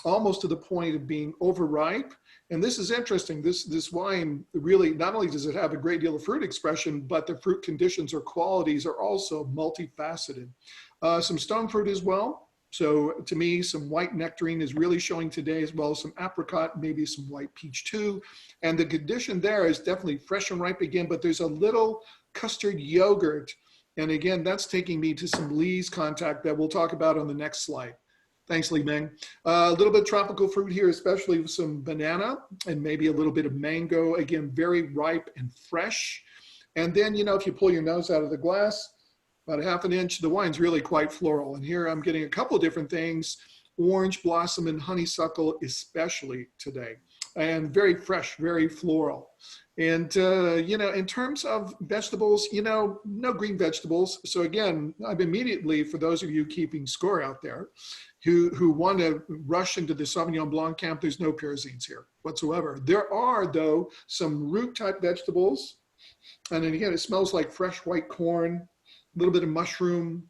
almost to the point of being overripe. And this is interesting. This wine really, not only does it have a great deal of fruit expression, but the fruit conditions or qualities are also multifaceted. Some stone fruit as well. So to me, some white nectarine is really showing today, as well as some apricot, maybe some white peach too. And the condition there is definitely fresh and ripe again, but there's a little custard yogurt. And again, that's taking me to some Lee's contact that we'll talk about on the next slide. Thanks, Lee Meng. A little bit of tropical fruit here, especially with some banana and maybe a little bit of mango. Again, very ripe and fresh. And then, you know, if you pull your nose out of the glass, about a half an inch, the wine's really quite floral. And here I'm getting a couple of different things, orange blossom and honeysuckle especially today. And very fresh, very floral. And, you know, in terms of vegetables, you know, no green vegetables. So again, I'm immediately, for those of you keeping score out there, who want to rush into the Sauvignon Blanc camp, there's no pyrazines here whatsoever. There are, though, some root type vegetables. And then again, it smells like fresh white corn, a little bit of mushroom,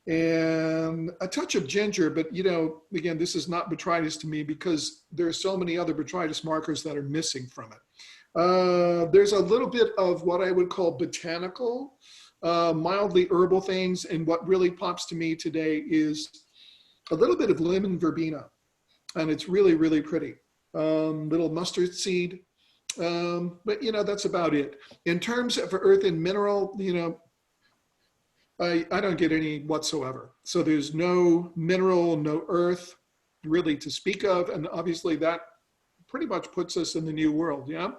and a touch of ginger. But, you know, again, this is not botrytis to me because there are so many other botrytis markers that are missing from it. There's a little bit of what I would call botanical, mildly herbal things. And what really pops to me today is a little bit of lemon verbena, and it's really, really pretty. Little mustard seed, but you know, that's about it. In terms of earth and mineral, you know, I don't get any whatsoever. So there's no mineral, no earth really to speak of, and obviously that pretty much puts us in the new world, yeah?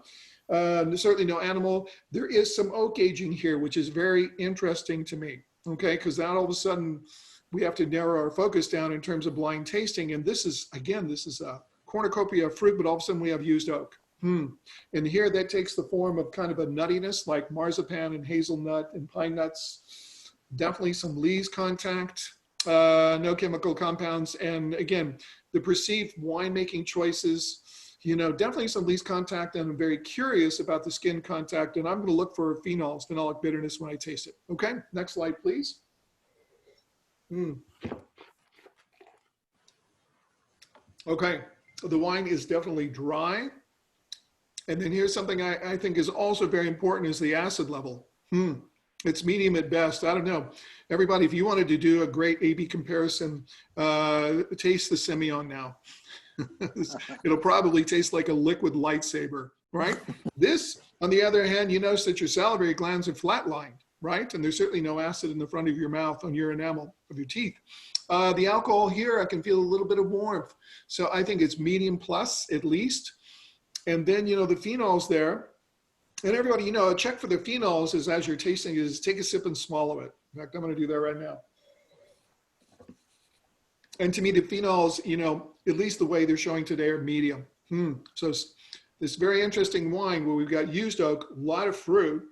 Certainly no animal. There is some oak aging here, which is very interesting to me, okay? Because now all of a sudden, we have to narrow our focus down in terms of blind tasting. And this is, again, this is a cornucopia of fruit, but all of a sudden we have used oak. And here that takes the form of kind of a nuttiness like marzipan and hazelnut and pine nuts. Definitely some Lee's contact, no chemical compounds. And again, the perceived winemaking choices, you know, definitely some Lee's contact. And I'm very curious about the skin contact. And I'm going to look for phenols, phenolic bitterness when I taste it. Okay, next slide, please. Okay, the wine is definitely dry. And then here's something I think is also very important is the acid level. It's medium at best. I don't know. Everybody, if you wanted to do a great A/B comparison, taste the Semion now. It'll probably taste like a liquid lightsaber, right? This, on the other hand, you notice that your salivary glands are flatlined, right? And there's certainly no acid in the front of your mouth on your enamel of your teeth. The alcohol here, I can feel a little bit of warmth. So I think it's medium plus at least. And then, you know, the phenols there, and everybody, you know, a check for the phenols is as you're tasting is take a sip and swallow it. In fact, I'm going to do that right now. And to me, the phenols, you know, at least the way they're showing today, are medium. So this very interesting wine where we've got used oak, a lot of fruit,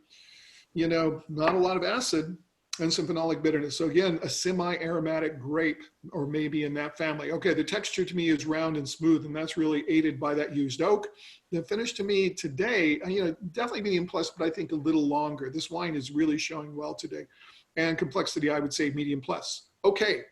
you know, not a lot of acid, and some phenolic bitterness. So again, a semi-aromatic grape, or maybe in that family. Okay, the texture to me is round and smooth, and that's really aided by that used oak. The finish to me today, you know, definitely medium plus, but I think a little longer. This wine is really showing well today. And complexity, I would say medium plus. Okay,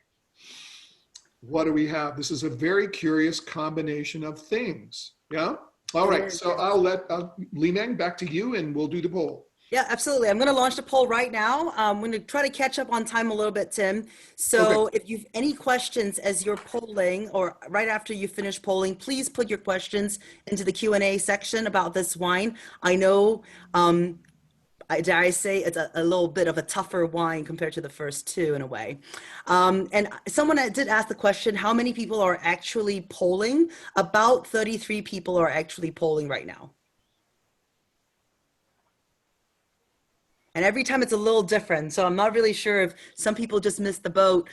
what do we have? This is a very curious combination of things. Yeah? All right, so I'll let Li-Meng, back to you, and we'll do the poll. Yeah, absolutely. I'm going to launch the poll right now. I'm going to try to catch up on time a little bit, Tim. So if you've any questions as you're polling, or right after you finish polling, please put your questions into the Q&A section about this wine. I know, dare I say, it's a little bit of a tougher wine compared to the first two in a way. And someone did ask the question, how many people are actually polling? About 33 people are actually polling right now. And every time it's a little different. So I'm not really sure if some people just missed the boat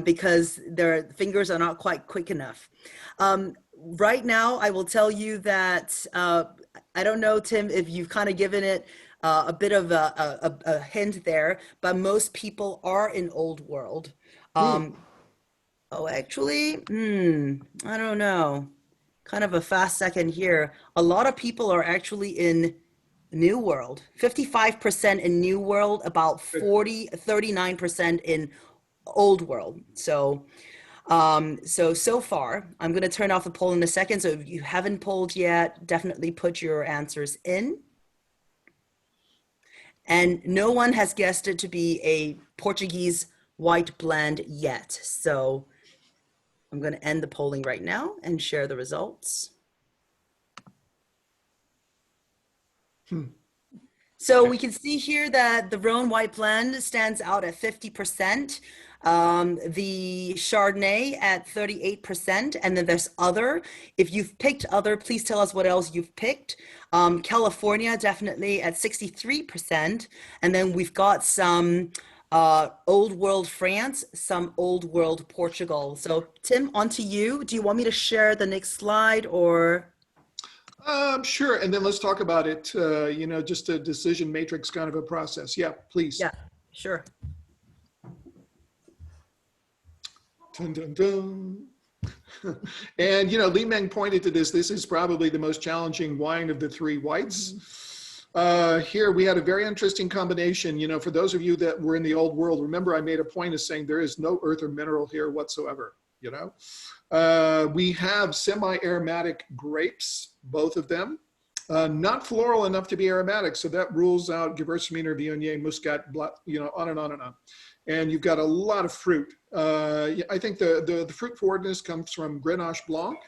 because their fingers are not quite quick enough. Right now, I will tell you that, I don't know, Tim, if you've kind of given it a bit of a hint there, but most people are in Old World. Oh, actually, I don't know. Kind of a fast second here. A lot of people are actually in New World. 55% in New World, about 39% in Old World. So, so far, I'm going to turn off the poll in a second. So if you haven't polled yet, definitely put your answers in. And no one has guessed it to be a Portuguese white blend yet. So I'm going to end the polling right now and share the results. So we can see here that the Rhone white blend stands out at 50%, the Chardonnay at 38%, and then there's other. If you've picked other, please tell us what else you've picked. California definitely at 63%, and then we've got some Old World France, some Old World Portugal. So Tim, on to you. Do you want me to share the next slide or? Sure, and then let's talk about it, you know, just a decision matrix kind of a process. Yeah, please. Yeah, sure. Dun, dun, dun. And, you know, Li-Meng pointed to this. This is probably the most challenging wine of the three whites. Here we had a very interesting combination. You know, for those of you that were in the Old World, remember I made a point of saying there is no earth or mineral here whatsoever, you know. We have semi-aromatic grapes, both of them. Not floral enough to be aromatic, so that rules out Gewürztraminer, Viognier, Muscat, you know, on and on and on. And you've got a lot of fruit. I think the fruit forwardness comes from Grenache Blanc.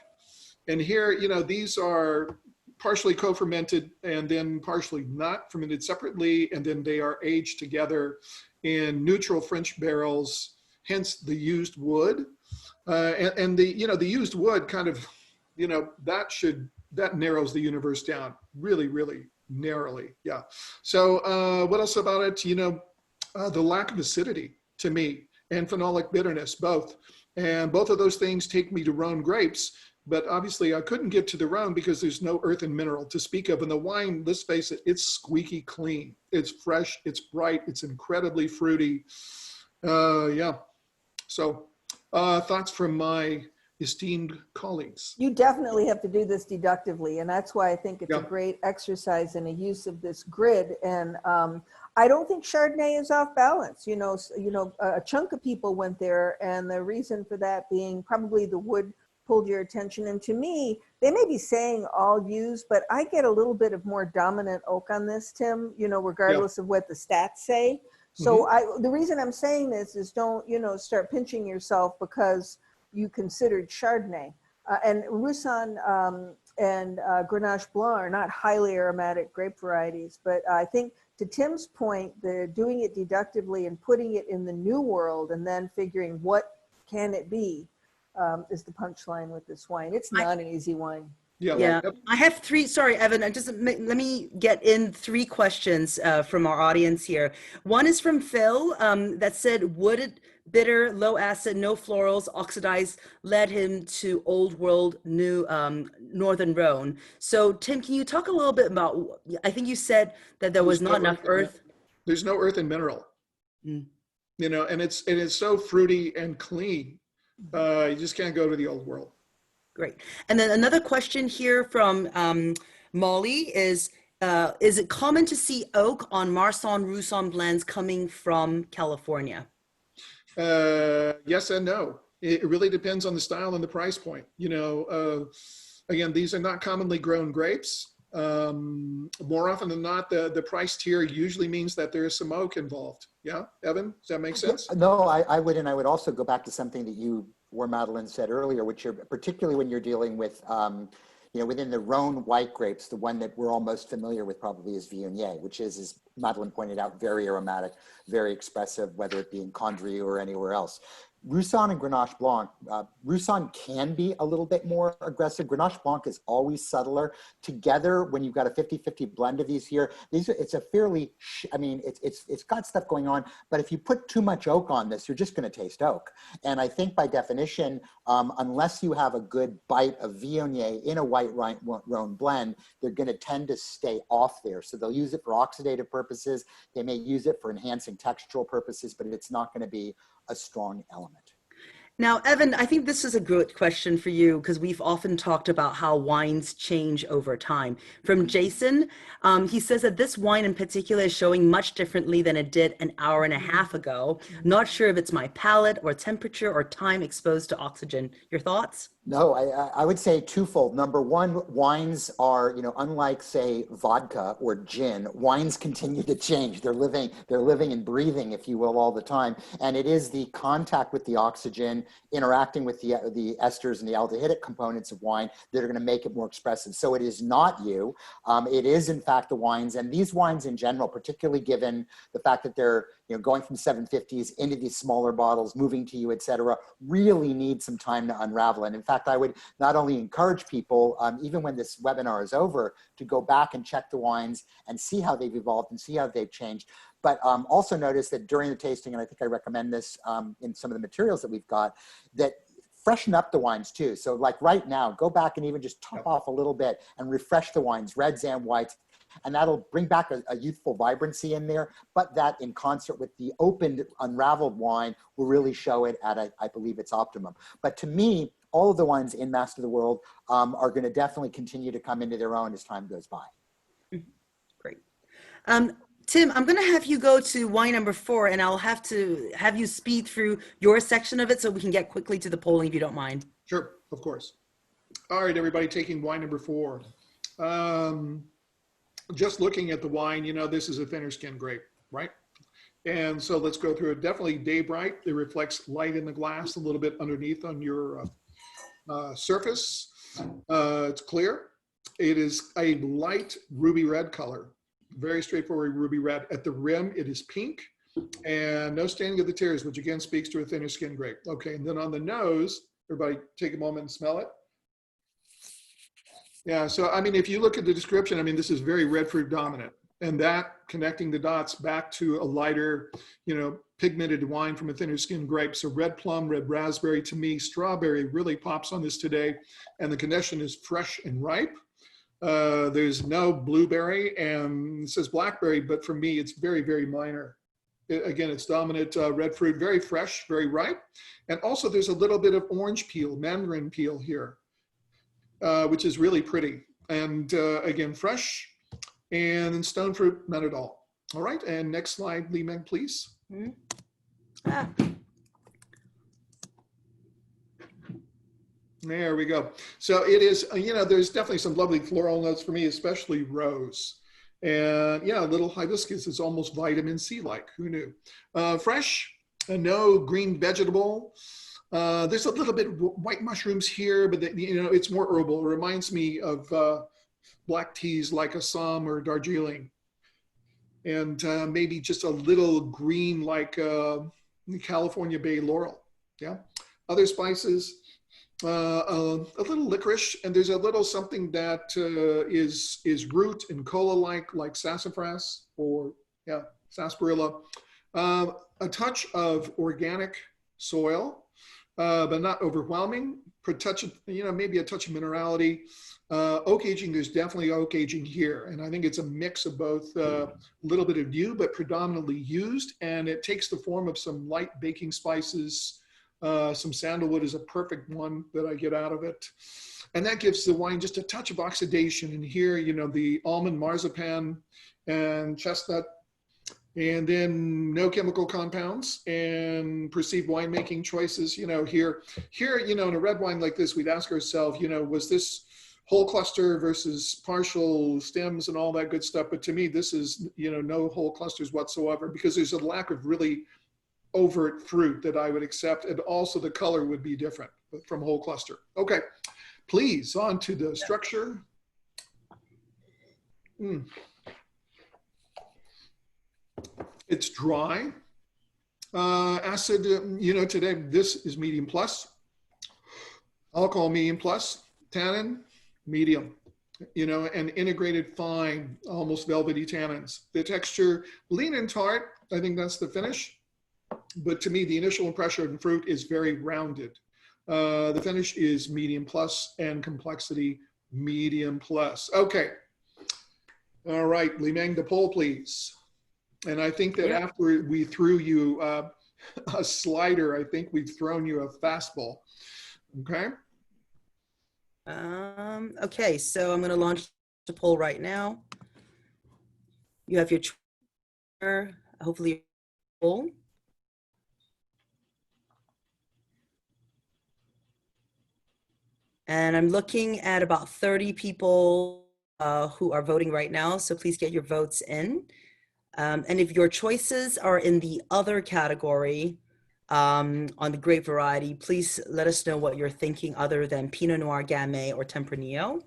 And here, you know, these are partially co-fermented and then partially not, fermented separately, and then they are aged together in neutral French barrels, hence the used wood. And the, you know, the used wood kind of, you know, that narrows the universe down really, really narrowly. Yeah. So what else about it? You know, the lack of acidity to me and phenolic bitterness, both. And both of those things take me to Rhone grapes, but obviously I couldn't get to the Rhone because there's no earth and mineral to speak of. And the wine, let's face it, it's squeaky clean. It's fresh, it's bright, it's incredibly fruity. Yeah. So thoughts from my esteemed colleagues. You definitely have to do this deductively, and that's why I think it's a great exercise in a use of this grid. And I don't think Chardonnay is off balance. You know, a chunk of people went there, and the reason for that being probably the wood pulled your attention. And to me, they may be saying all used, but I get a little bit of more dominant oak on this, Tim, you know, regardless of what the stats say. So the reason I'm saying this is don't, you know, start pinching yourself because you considered Chardonnay. And Russon and Grenache Blanc are not highly aromatic grape varieties, but I think to Tim's point, the doing it deductively and putting it in the New World and then figuring what can it be is the punchline with this wine. It's not an easy wine. Yeah. I have three, sorry, Evan, let me get in three questions from our audience here. One is from Phil that said, would it Bitter, low acid, no florals, oxidized, led him to Old World, New Northern Rhone. So, Tim, can you talk a little bit about? I think you said that there was There's not no enough earth. there's no earth and mineral, Mm, you know, and it's so fruity and clean. You just can't go to the Old World. great. And then another question here from Molly is it common to see oak on Marsan Russon blends coming from California? Yes and no. It really depends on the style and the price point. You know, again, these are not commonly grown grapes. More often than not, the price tier usually means that there is some oak involved. Yeah, Evan, does that make sense? No, I would, and I would also go back to something that you or Madeline said earlier, which are particularly when you're dealing with, you know, within the Rhone white grapes, the one that we're all most familiar with probably is Viognier, which is, as Madeline pointed out, very aromatic, very expressive, whether it be in Condrieu or anywhere else. Russon and Grenache Blanc, Russon can be a little bit more aggressive. Grenache Blanc is always subtler. Together, when you've got a 50-50 blend of these here, it's a fairly, I mean, it's got stuff going on, but if you put too much oak on this, you're just going to taste oak. And I think by definition, unless you have a good bite of Viognier in a white Rhone blend, they're going to tend to stay off there. So they'll use it for oxidative purposes. They may use it for enhancing textural purposes, but it's not going to be a strong element. Now, Evan, I think this is a good question for you because we've often talked about how wines change over time. From Jason, he says that this wine in particular is showing much differently than it did an hour and a half ago. Not sure if it's my palate or temperature or time exposed to oxygen. Your thoughts? No, I would say twofold. Number one, wines are, you know, unlike say vodka or gin, wines continue to change. They're living and breathing, if you will, all the time. And it is the contact with the oxygen interacting with the esters and the aldehydic components of wine that are going to make it more expressive. So it is not you. It is in fact the wines, and these wines in general, particularly given the fact that they're, you know, going from 750s into these smaller bottles, moving to you, et cetera, really need some time to unravel. And in fact, I would not only encourage people, even when this webinar is over, to go back and check the wines and see how they've evolved and see how they've changed. But also notice that during the tasting, and I think I recommend this in some of the materials that we've got, that freshen up the wines too. So like right now, go back and even just top off a little bit and refresh the wines, reds and whites. And that'll bring back a youthful vibrancy in there, but that in concert with the opened, unraveled wine will really show it at, I believe, its optimum. But to me, all of the wines in Master of the World are going to definitely continue to come into their own as time goes by. Great. Tim, I'm going to have you go to wine number 4, and I'll have to have you speed through your section of it so we can get quickly to the polling, if you don't mind. Sure, of course. All right, everybody, taking wine number 4. Just looking at the wine, you know, this is a thinner skin grape, right? And so let's go through it. Definitely day bright. It reflects light in the glass a little bit underneath on your surface. It's clear. It is a light ruby red color, very straightforward ruby red. At the rim, it is pink and no staining of the tears, which again speaks to a thinner skin grape. Okay, and then on the nose, everybody take a moment and smell it. Yeah, so I mean, if you look at the description, I mean, this is very red fruit dominant, and that connecting the dots back to a lighter, you know, pigmented wine from a thinner skin grape. So red plum, red raspberry, to me, strawberry really pops on this today, and the condition is fresh and ripe. There's no blueberry, and it says blackberry, but for me, it's very, very minor. Again, it's dominant red fruit, very fresh, very ripe. And also there's a little bit of orange peel, mandarin peel here. Which is really pretty. And again, fresh, and stone fruit, none at all. All right, and next slide, Lee Meg, please. There we go. So it is, you know, there's definitely some lovely floral notes for me, especially rose. And yeah, a little hibiscus is almost vitamin C-like, who knew? Fresh, no green vegetable. There's a little bit of white mushrooms here, but you know, it's more herbal. It reminds me of black teas like Assam or Darjeeling. And maybe just a little green like California Bay Laurel. Yeah. Other spices, a little licorice, and there's a little something that is root and cola-like sassafras or, yeah, sarsaparilla. A touch of organic soil, but not overwhelming. Maybe a touch of minerality. Oak aging, there's definitely oak aging here. And I think it's a mix of both a little bit of new, but predominantly used. And it takes the form of some light baking spices. Some sandalwood is a perfect one that I get out of it. And that gives the wine just a touch of oxidation. And here, the almond marzipan and chestnut, and then no chemical compounds and perceived winemaking choices. Here, in a red wine like this, we'd ask ourselves, was this whole cluster versus partial stems and all that good stuff? But to me, this is, no whole clusters whatsoever, because there's a lack of really overt fruit that I would accept. And also the color would be different from whole cluster. Okay, please, on to the structure. It's dry. Acid, today, this is medium plus. Alcohol, medium plus. Tannin, medium. And integrated fine, almost velvety tannins. The texture, lean and tart. I think that's the finish. But to me, the initial impression of fruit is very rounded. The finish is medium plus, and complexity, medium plus. Okay. All right, Limang, the poll, please. And I think that after we threw you a slider, I think we've thrown you a fastball. Okay. Okay, so I'm going to launch the poll right now. You have your Twitter, hopefully poll. And I'm looking at about 30 people who are voting right now, so please get your votes in. And if your choices are in the other category on the grape variety, please let us know what you're thinking other than Pinot Noir, Gamay, or Tempranillo.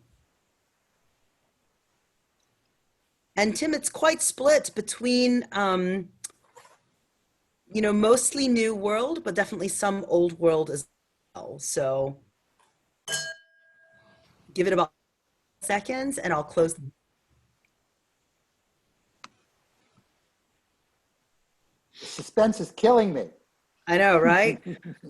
And Tim, it's quite split between, mostly New World, but definitely some Old World as well. So give it about seconds and I'll close. Suspense is killing me. I know, right?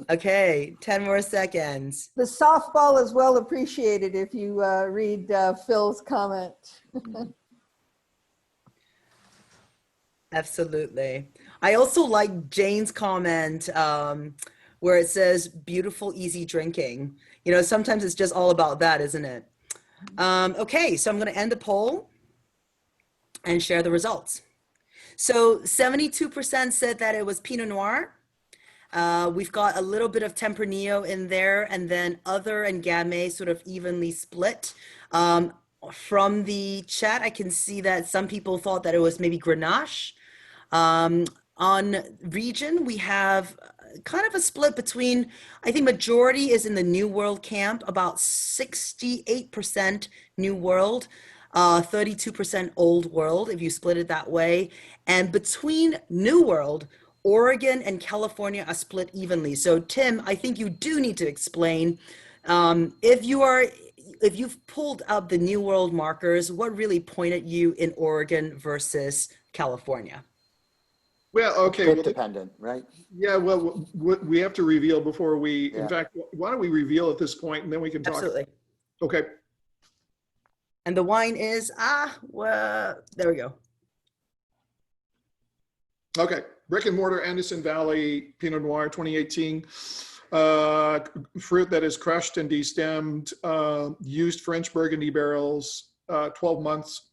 Okay, 10 more seconds. The softball is well appreciated if you read Phil's comment. Absolutely. I also like Jane's comment where it says beautiful, easy drinking. Sometimes it's just all about that, isn't it? Okay, so I'm going to end the poll and share the results. So 72% said that it was Pinot Noir. We've got a little bit of Tempranillo in there, and then other and Gamay sort of evenly split. From the chat, I can see that some people thought that it was maybe Grenache. On region, we have kind of a split between, I think majority is in the New World camp, about 68% New World, 32% Old World, if you split it that way. And between New World, Oregon and California are split evenly. So Tim, I think you do need to explain, if you've pulled up the New World markers, what really pointed you in Oregon versus California? Well, okay. Bit dependent, right? Yeah, well, we have to reveal before we, in fact, why don't we reveal at this point and then we can talk. Absolutely. Okay. And the wine is, well, there we go. Okay, Brick and Mortar, Anderson Valley, Pinot Noir, 2018. Fruit that is crushed and destemmed, used French Burgundy barrels, 12 months,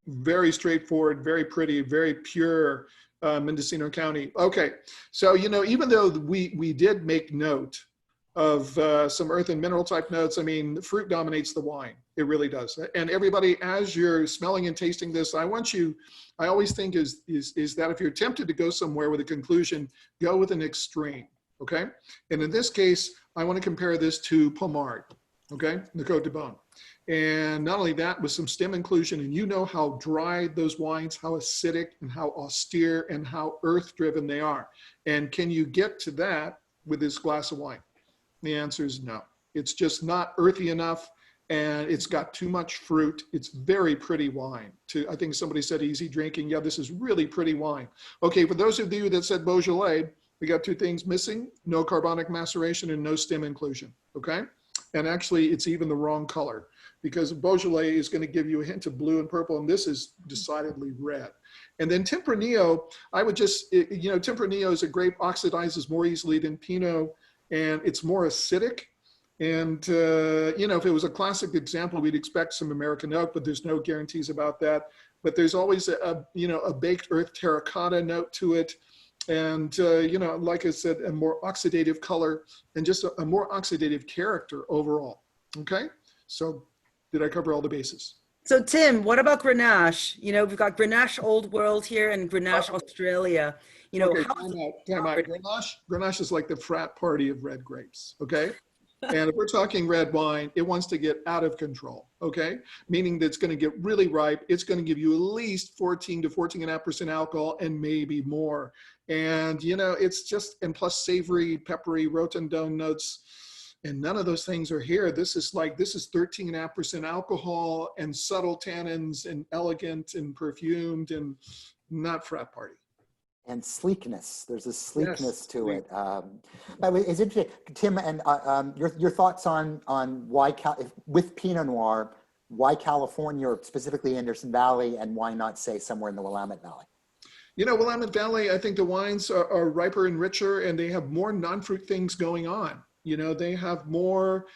very straightforward, very pretty, very pure, Mendocino County. Okay, so, even though we did make note of some earth and mineral type notes, I mean, fruit dominates the wine. It really does. And everybody, as you're smelling and tasting this, I always think is that if you're tempted to go somewhere with a conclusion, go with an extreme, okay? And in this case, I want to compare this to Pommard, okay? The Côte de Beaune. And not only that, with some stem inclusion, and you know how dry those wines, how acidic and how austere and how earth-driven they are. And can you get to that with this glass of wine? The answer is no. It's just not earthy enough, and it's got too much fruit. It's very pretty wine. I think somebody said easy drinking. Yeah, this is really pretty wine. Okay, for those of you that said Beaujolais, We got two things missing: no carbonic maceration and no stem inclusion. Okay, and actually, it's even the wrong color, because Beaujolais is going to give you a hint of blue and purple, and this is decidedly red. And then Tempranillo, I would just, you know, Tempranillo is a grape, oxidizes more easily than Pinot, and it's more acidic. And, you know, if it was a classic example, we'd expect some American oak, but there's no guarantees about that. But there's always you know, a baked earth terracotta note to it. And, you know, like I said, a more oxidative color and just a more oxidative character overall. Okay, so did I cover all the bases? So Tim, what about Grenache? You know, we've got Grenache Old World here and Grenache Australia. You know, Okay, how time out. Grenache is like the frat party of red grapes, okay? And if we're talking red wine, it wants to get out of control, okay? Meaning that it's going to get really ripe. It's going to give you at least 14 to 14.5% alcohol and maybe more. And, you know, it's just, and plus savory, peppery, rotundone notes. And none of those things are here. This is 13.5% alcohol and subtle tannins and elegant and perfumed and not frat party. And sleekness. There's a sleekness Yes, to it. But it's interesting, Tim, and your thoughts on why with Pinot Noir, why California, or specifically Anderson Valley, and why not say somewhere in the Willamette Valley? You know, Willamette Valley, I think the wines are riper and richer, and they have more non-fruit things going on. You know, they have more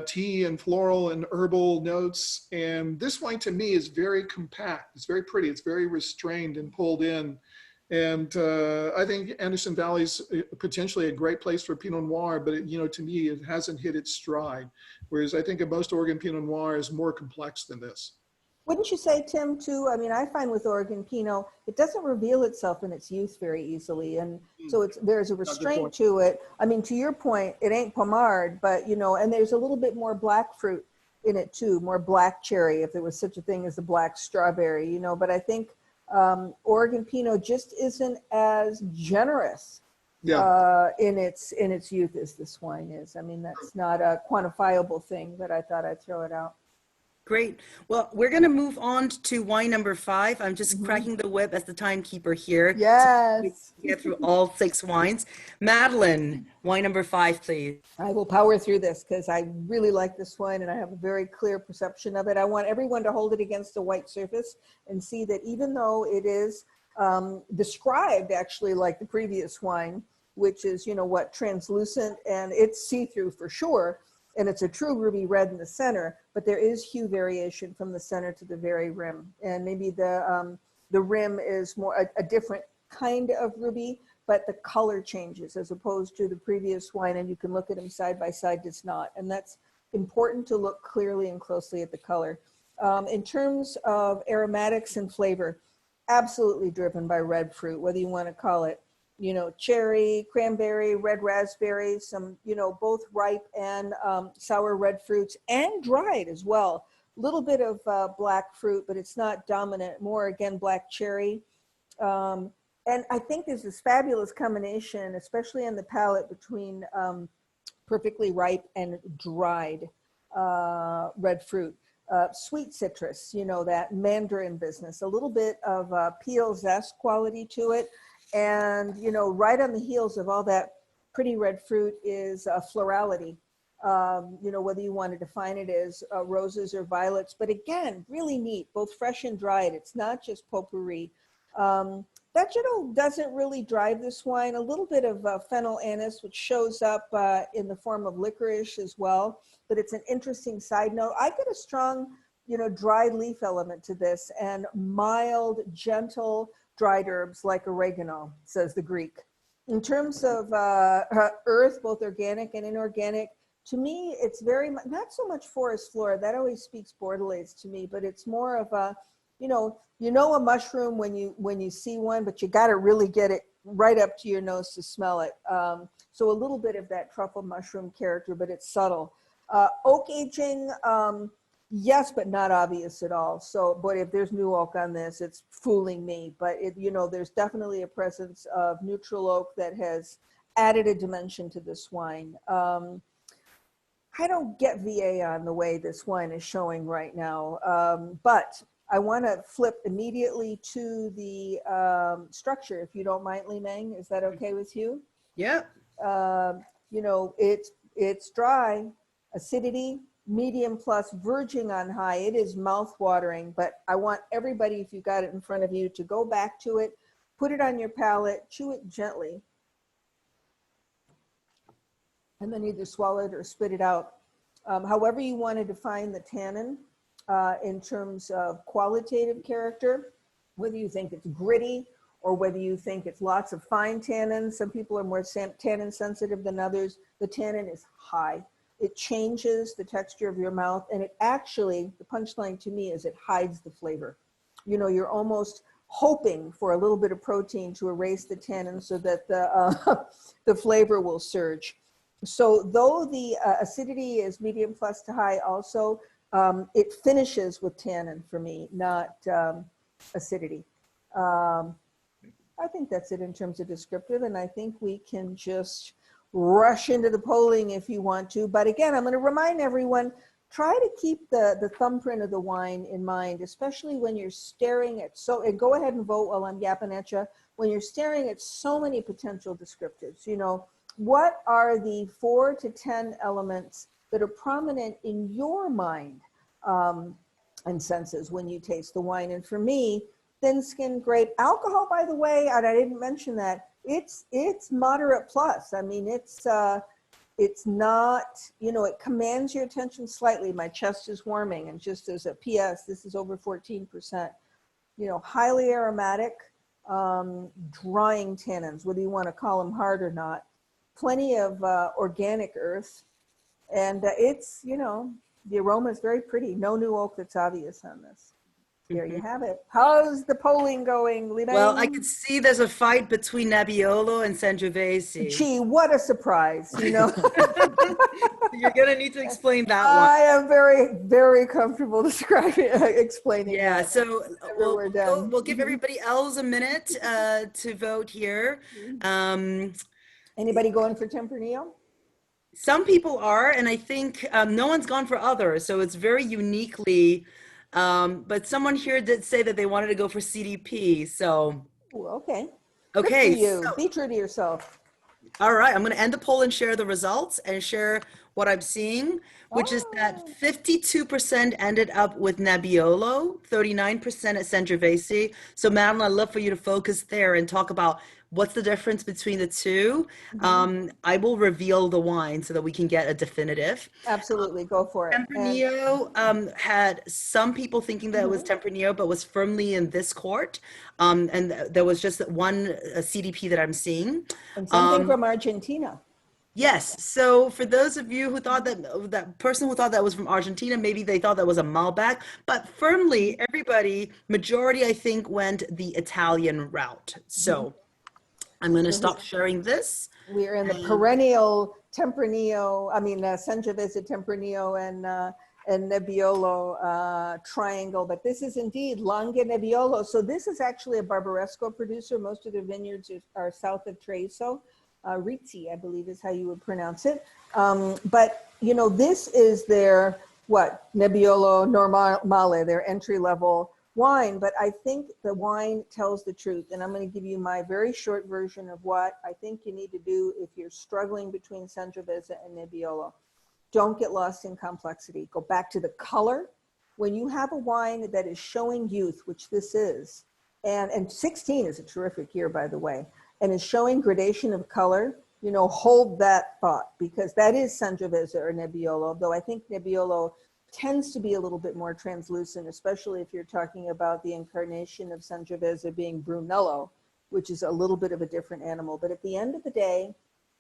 tea and floral and herbal notes. And this wine to me is very compact. It's very pretty. It's very restrained and pulled in. And I think Anderson Valley's potentially a great place for Pinot Noir, but you know, to me, it hasn't hit its stride. Whereas I think most Oregon Pinot Noir is more complex than this. Wouldn't you say, Tim, too? I mean, I find with Oregon Pinot, it doesn't reveal itself in its youth very easily. And so there's a restraint to it. I mean, to your point, it ain't Pommard, but, you know, and there's a little bit more black fruit in it too, more black cherry, if there was such a thing as a black strawberry, you know. But I think Oregon Pinot just isn't as generous in its youth as this wine is. I mean, that's not a quantifiable thing, but I thought I'd throw it out. Great. Well, we're going to move on to wine number 5. I'm just cracking the whip as the timekeeper here. Yes. So we get through all 6 wines. Madeline, wine number 5, please. I will power through this because I really like this wine and I have a very clear perception of it. I want everyone to hold it against a white surface and see that even though it is described actually like the previous wine, which is, you know what, translucent, and it's see-through for sure. And it's a true ruby red in the center, but there is hue variation from the center to the very rim. And maybe the rim is more a different kind of ruby, but the color changes as opposed to the previous wine. And you can look at them side by side, does not. And that's important to look clearly and closely at the color. In terms of aromatics and flavor, absolutely driven by red fruit, whether you want to call it, you know, cherry, cranberry, red raspberry, some, you know, both ripe and sour red fruits, and dried as well. A little bit of black fruit, but it's not dominant, more again, black cherry. And I think there's this fabulous combination, especially in the palate, between perfectly ripe and dried red fruit. Sweet citrus, you know, that mandarin business, a little bit of peel zest quality to it. And, you know, right on the heels of all that pretty red fruit is florality. You know, whether you want to define it as roses or violets, but again, really neat, both fresh and dried. It's not just potpourri. Vegetal doesn't really drive this wine. A little bit of fennel anise, which shows up in the form of licorice as well, but it's an interesting side note. I get a strong, you know, dried leaf element to this, and mild, gentle, dried herbs like oregano, says the Greek. In terms of earth, both organic and inorganic, to me, it's very much, not so much forest flora, that always speaks Bordelaise to me, but it's more of a, you know a mushroom when you see one, but you got to really get it right up to your nose to smell it. So a little bit of that truffle mushroom character, but it's subtle. Oak aging, yes, but not obvious at all. So, but if there's new oak on this, it's fooling me. But you know, there's definitely a presence of neutral oak that has added a dimension to this wine. I don't get VA on the way this wine is showing right now, but I want to flip immediately to the structure, if you don't mind, Li Meng. Is that okay with you? Yeah. You know, it's dry, acidity, medium plus, verging on high. It is mouth-watering, but I want everybody, if you got it in front of you, to go back to it, put it on your palate, chew it gently, and then either swallow it or spit it out. However you want to define the tannin in terms of qualitative character, whether you think it's gritty or whether you think it's lots of fine tannins. Some people are more tannin sensitive than others. The tannin is high. It changes the texture of your mouth, and it actually, the punchline to me is it hides the flavor. You know, you're almost hoping for a little bit of protein to erase the tannin so that the, the flavor will surge. So though the acidity is medium plus to high also, it finishes with tannin for me, not acidity. I think that's it in terms of descriptive, and I think we can just rush into the polling if you want to. But again, I'm going to remind everyone, try to keep the thumbprint of the wine in mind, especially when you're staring at and go ahead and vote while I'm yapping at you, when you're staring at so many potential descriptives. You know, what are the 4 to 10 elements that are prominent in your mind and senses when you taste the wine? And for me, thin-skinned grape. Alcohol, by the way, and I didn't mention that, it's moderate plus. I mean, it's not, you know, it commands your attention slightly. My chest is warming, and just as a PS, this is over 14%. You know, highly aromatic, drying tannins, whether you want to call them hard or not. Plenty of organic earth, and it's, you know, the aroma is very pretty. No new oak that's obvious on this. There you have it. How's the polling going, Lina? Well, I could see there's a fight between Nebbiolo and Sangiovese. Gee, what a surprise, you know. You're going to need to explain that one. I am very, very comfortable explaining Yeah, that. so We're done. we'll give everybody else a minute to vote here. Anybody going for Tempranillo? Some people are, and I think no one's gone for others, so it's very uniquely, but someone here did say that they wanted to go for CDP, so. Ooh, okay. Okay. Good for you. So, be true to yourself. all right, I'm going to end the poll and share the results and share what I'm seeing, which is that 52% ended up with Nebbiolo, 39% at Sangiovese. So Madeline, I'd love for you to focus there and talk about what's the difference between the two. I will reveal the wine so that we can get a definitive. Absolutely, go for it. Tempranillo had some people thinking that it was Tempranillo, but was firmly in this court. And there was just one CDP that I'm seeing. And something from Argentina. Yes. So for those of you who thought that person who thought that was from Argentina, maybe they thought that was a Malbec, but firmly everybody, majority, I think, went the Italian route. So I'm going to stop sharing this. We're in the perennial Tempranillo, Sangiovese, Tempranillo, and Nebbiolo triangle, but this is indeed Langhe Nebbiolo. So this is actually a Barbaresco producer. Most of their vineyards are south of Treviso. Rizzi, I believe is how you would pronounce it. But, you know, this is their, Nebbiolo Normale, their entry-level wine. But I think the wine tells the truth. And I'm going to give you my very short version of what I think you need to do if you're struggling between Sangiovese and Nebbiolo. Don't get lost in complexity. Go back to the color. When you have a wine that is showing youth, which this is, and 16 is a terrific year, by the way, and is showing gradation of color, you know, hold that thought, because that is Sangiovese or Nebbiolo, though I think Nebbiolo tends to be a little bit more translucent, especially if you're talking about the incarnation of Sangiovese being Brunello, which is a little bit of a different animal. But at the end of the day,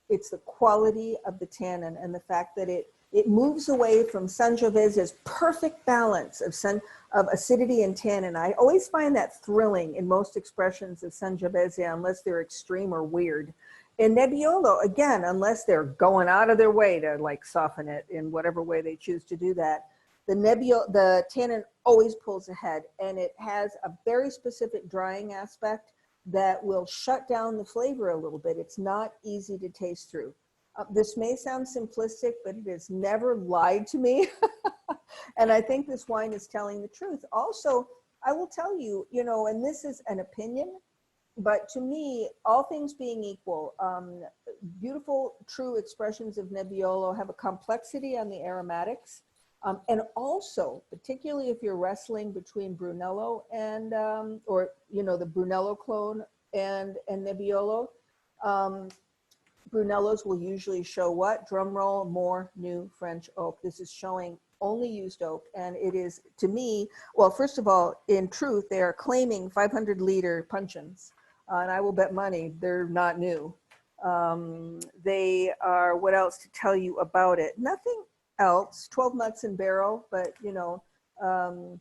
it's the quality of the tannin and the fact that it moves away from Sangiovese's perfect balance of acidity and tannin. I always find that thrilling in most expressions of Sangiovese, unless they're extreme or weird. In Nebbiolo, again, unless they're going out of their way to like soften it in whatever way they choose to do that, the tannin always pulls ahead, and it has a very specific drying aspect that will shut down the flavor a little bit. It's not easy to taste through. This may sound simplistic, but it has never lied to me. And I think this wine is telling the truth. Also, I will tell you, you know, and this is an opinion, but to me, all things being equal, beautiful, true expressions of Nebbiolo have a complexity on the aromatics. And also, particularly if you're wrestling between Brunello and, or, you know, the Brunello clone and Nebbiolo, Brunellos will usually show what? Drum roll, more new French oak. This is showing only used oak. And it is, to me, well, first of all, in truth, they are claiming 500-liter puncheons. And I will bet money they're not new. They are, what else to tell you about it? Nothing else, 12 months in barrel, but you know, in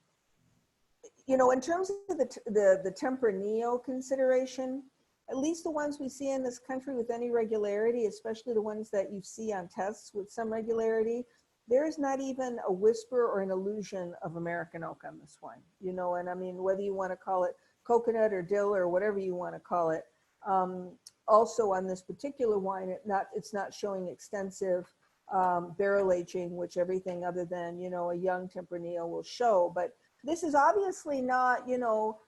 terms of the Tempranillo consideration, at least the ones we see in this country with any regularity, especially the ones that you see on tests with some regularity, there is not even a whisper or an illusion of American oak on this wine, you know, and I mean, whether you want to call it coconut or dill or whatever you want to call it. Also on this particular wine, it's not showing extensive barrel aging, which everything other than, you know, a young Tempranillo will show. But this is obviously not, you know,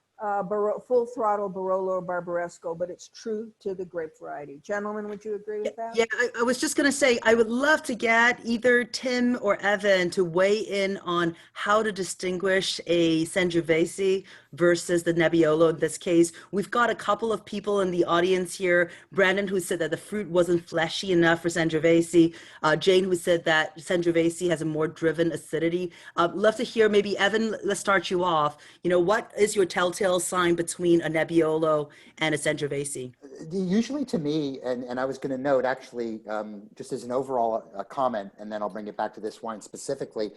full throttle Barolo or Barbaresco, but it's true to the grape variety. Gentlemen, would you agree with that? Yeah, I was just going to say, I would love to get either Tim or Evan to weigh in on how to distinguish a Sangiovese versus the Nebbiolo in this case. We've got a couple of people in the audience here. Brandon, who said that the fruit wasn't fleshy enough for Sangiovese. Jane, who said that Sangiovese has a more driven acidity. Love to hear, maybe Evan, let's start you off. You know, what is your telltale sign between a Nebbiolo and a Sangiovese? Usually to me, and I was going to note actually, just as an overall comment, and then I'll bring it back to this wine specifically,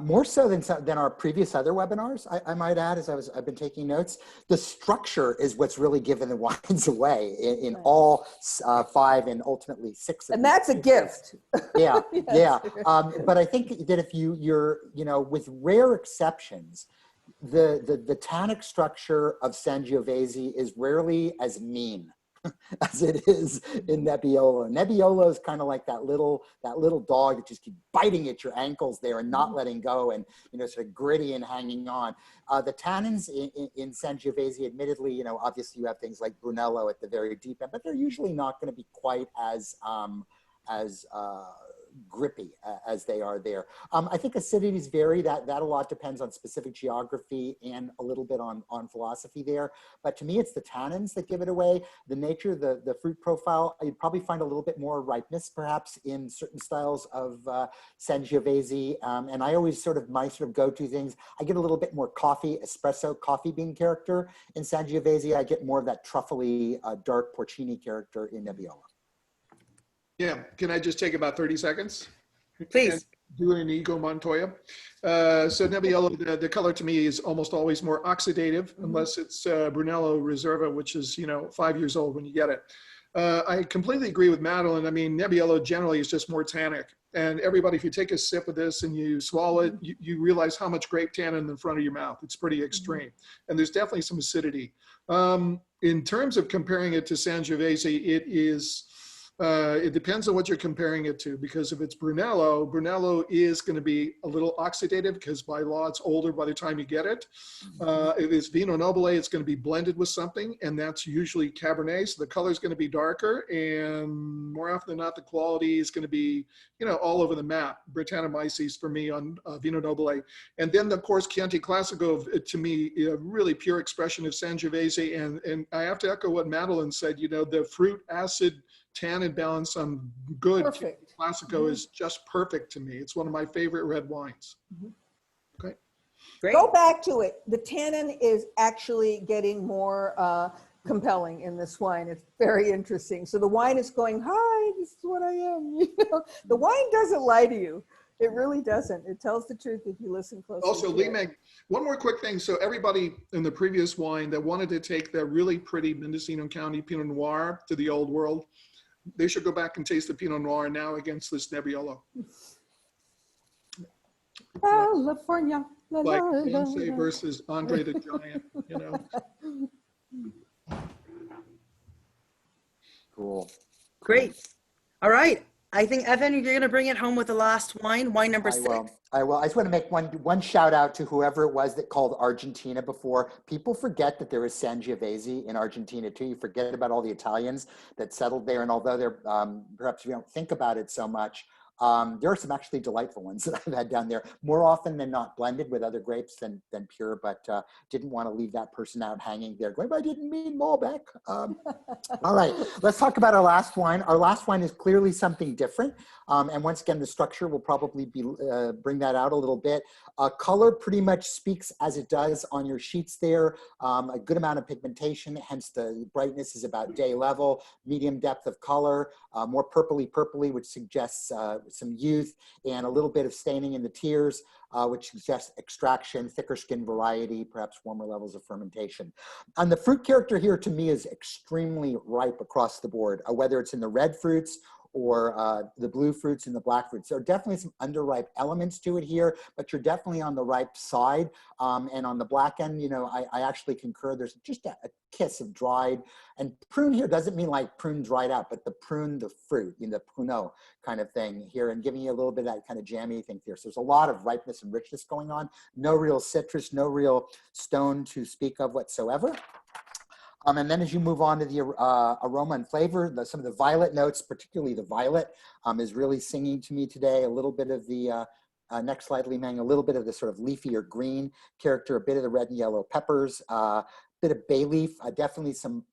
more so than our previous other webinars, I might add, as I've been taking notes, the structure is what's really given the wines away in all 5 and ultimately 6 of and that's a gift. Yeah, Yes. yeah. But I think that if you're, you know, with rare exceptions, the tannic structure of Sangiovese is rarely as mean as it is in Nebbiolo. Nebbiolo is kind of like that little dog that just keeps biting at your ankles there and not letting go, and, you know, sort of gritty and hanging on. The tannins in Sangiovese, admittedly, you know, obviously you have things like Brunello at the very deep end, but they're usually not going to be quite as grippy as they are there. I think acidities vary. That a lot depends on specific geography and a little bit on philosophy there. But to me, it's the tannins that give it away. The nature, the fruit profile, you'd probably find a little bit more ripeness perhaps in certain styles of Sangiovese. And I always my go-to things, I get a little bit more coffee, espresso, coffee bean character in Sangiovese. I get more of that truffly, dark porcini character in Nebbiolo. Yeah, can I just take about 30 seconds? Please. And do an Ego Montoya. So Nebbiolo, the color to me is almost always more oxidative, unless it's Brunello Reserva, which is, you know, 5 years old when you get it. I completely agree with Madeline. I mean, Nebbiolo generally is just more tannic. And everybody, if you take a sip of this and you swallow it, you realize how much grape tannin in front of your mouth. It's pretty extreme. And there's definitely some acidity. In terms of comparing it to Sangiovese, it is... it depends on what you're comparing it to, because if it's Brunello is going to be a little oxidative because by law it's older by the time you get it. If it's Vino Nobile, it's going to be blended with something, and that's usually Cabernet, so the color is going to be darker, and more often than not the quality is going to be, you know, all over the map. Brettanomyces for me on Vino Nobile. And then of course Chianti Classico, to me, a really pure expression of Sangiovese, and I have to echo what Madeline said, you know, the fruit acid tannin balance on good Chianti Classico is just perfect to me. It's one of my favorite red wines. Okay. Great. Go back to it. The tannin is actually getting more compelling in this wine. It's very interesting. So the wine is going, hi, this is what I am. You know, the wine doesn't lie to you. It really doesn't. It tells the truth if you listen closely. Also, Lee Meg, one more quick thing. So everybody in the previous wine that wanted to take that really pretty Mendocino County Pinot Noir to the old world, they should go back and taste the Pinot Noir now against this Nebbiolo. California. Like Beyonce versus Andre the Giant, you know. Cool. Great. All right. I think, Evan, you're going to bring it home with the last wine number I 6. will. I will. I just want to make one shout out to whoever it was that called Argentina before. People forget that there is Sangiovese in Argentina too. You forget about all the Italians that settled there, and although they're perhaps we don't think about it so much, there are some actually delightful ones that I've had down there. More often than not, blended with other grapes than pure. But didn't want to leave that person out hanging there, going, "I didn't mean Malbec." All right, let's talk about our last wine. Our last wine is clearly something different. And once again, the structure will probably be bring that out a little bit. Color pretty much speaks as it does on your sheets there. A good amount of pigmentation, hence the brightness is about day level, medium depth of color, more purpley, which suggests some youth, and a little bit of staining in the tears, which suggests extraction, thicker skin variety, perhaps warmer levels of fermentation. And the fruit character here to me is extremely ripe across the board, whether it's in the red fruits or the blue fruits and the black fruits. There are definitely some underripe elements to it here, but you're definitely on the ripe side. And on the black end, you know, I actually concur. There's just a kiss of dried, and prune here doesn't mean like prune dried out, but the prune, the fruit, you know, the pruneau kind of thing here, and giving you a little bit of that kind of jammy thing here. So there's a lot of ripeness and richness going on. No real citrus, no real stone to speak of whatsoever. And then as you move on to the aroma and flavor, some of the violet notes, particularly the violet, is really singing to me today. A little bit of the, next slide, Li Meng, a little bit of the sort of leafy or green character, a bit of the red and yellow peppers, bit of bay leaf, definitely some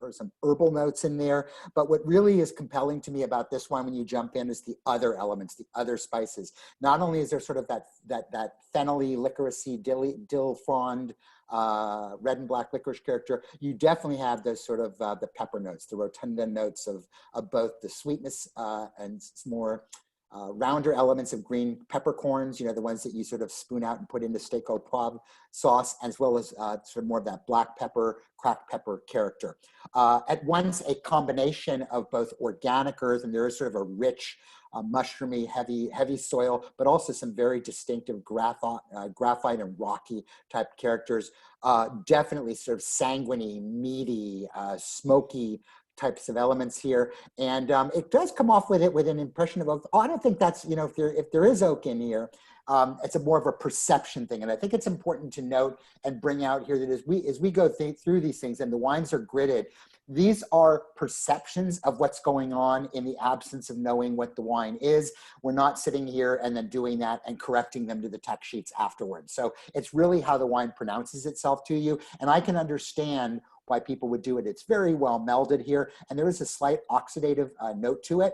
herbal notes in there. But what really is compelling to me about this one when you jump in is the other elements, the other spices. Not only is there sort of that fennelly, licoricey, dill frond, red and black licorice character, you definitely have those sort of the pepper notes, the rotunda notes of both the sweetness and more rounder elements of green peppercorns, you know, the ones that you sort of spoon out and put into steak au poivre sauce, as well as sort of more of that black pepper, cracked pepper character. At once a combination of both organic earth, and there is sort of a rich, mushroomy, heavy soil, but also some very distinctive graphite and rocky type characters. Definitely sort of sanguiney, meaty, smoky types of elements here, and it does come off with an impression of oak. Oh, I don't think that's, you know, if there is oak in here, it's more of a perception thing, and I think it's important to note and bring out here that as we go through these things and the wines are gridded, these are perceptions of what's going on in the absence of knowing what the wine is. We're not sitting here and then doing that and correcting them to the tech sheets afterwards. So it's really how the wine pronounces itself to you, and I can understand why people would do it. It's very well melded here, and there is a slight oxidative note to it